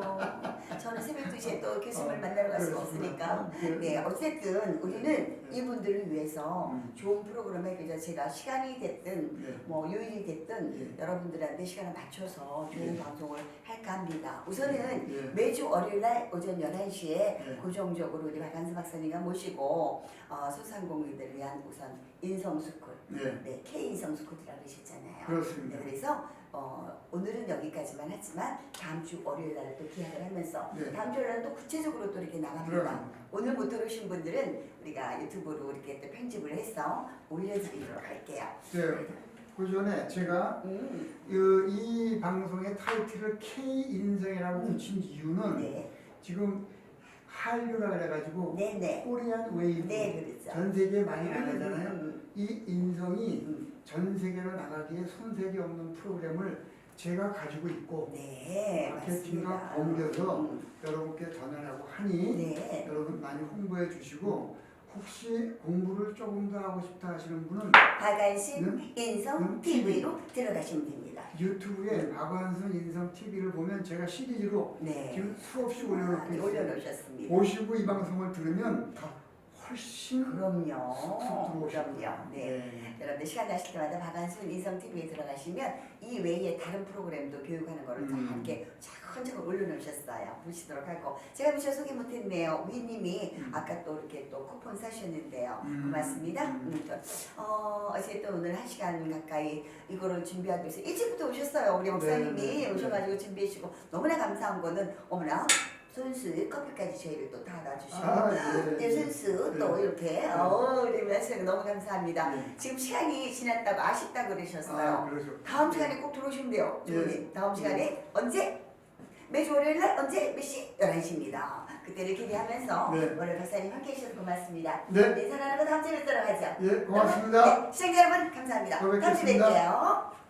저는 새벽 2시에 또 교수님을 만나러 갈 수가 없으니까. 네, 어쨌든 우리는 이분들을 위해서 좋은 프로그램 하기 위해서 제가 시간이 됐든 네. 뭐 요일이 됐든 예. 여러분들한테 시간을 맞춰서 좋은 예. 방송을 할까 합니다. 우선은 예. 매주 월요일날 오전 11시에 예. 고정적으로 우리 박한수 박사님과 모시고 소상공인들을 위한 우선 인성스쿨, 네. K 인성스쿨이라고 하셨잖아요. 그렇습니다. 네, 그래서 오늘은 여기까지만 하지만 다음 주 월요일 날에 또 기약을 하면서 네. 다음 주 월요일 날또 구체적으로 또 이렇게 나갑니다. 들어갑니다. 오늘 못 들으신 분들은 우리가 유튜브로 이렇게 또 편집을 해서 올려드리도록 할게요. 네. 그 전에 제가 이 방송의 타이틀을 K-인성이라고 붙인 이유는 네. 지금 한류라 그래가지고 네네. 코리안 웨이브 네, 그렇죠. 전 세계에 많이 나가잖아요. 이 인성이 음. 전 세계로 나가기에 손색이 없는 프로그램을 제가 가지고 있고 네, 마케팅과 맞습니다. 어울려서 여러분께 전하려고 하니 네. 여러분 많이 홍보해 주시고 혹시 공부를 조금 더 하고 싶다 하시는 분은 박안신 인성 TV로 들어가시면 됩니다. 유튜브에 박완순 인성 TV를 보면 제가 시리즈로 네. 지금 수없이 올려놓고 있어요. 올려놓으셨습니다. 보시고 이 방송을 들으면 더 훨씬 그럼요. 쑥쑥 들어오실 그럼요. 네. 여러분들 시간 나실 때마다 박안순 인성 TV에 들어가시면 이 외에 다른 프로그램도 교육하는 거를 다 함께 차근차근 올려놓으셨어요. 보시도록 하고 제가 미처 소개 못했네요. 위님이 아까 또 이렇게 또 쿠폰 사셨는데요. 고맙습니다. 어쨌든 오늘 1시간 가까이 이거를 준비하기 위해서 일찍부터 오셨어요. 우리 목사님이 네. 오셔가지고 준비해주시고 너무나 감사한 거는 어머나 손수 커피까지 저희를 또 다 놔주시고 네, 손수 또 이렇게 이러면서 너무 감사합니다. 네. 지금 시간이 지났다고 아쉽다고 그러셨어요. 아, 그러죠. 다음 시간에 꼭 들어오시면 돼요. 주부님. 다음 시간에 언제? 매주 월요일 날 언제? 몇 시? 11시입니다. 그때를 기대하면서 네. 오늘 박사님 함께 해주셔서 고맙습니다. 네. 사랑하는 거 다음 주에 뵙도록 하죠. 예, 고맙습니다. 네, 시청자 여러분 감사합니다. 또 다음 주에 뵙겠습니다. 뵐게요.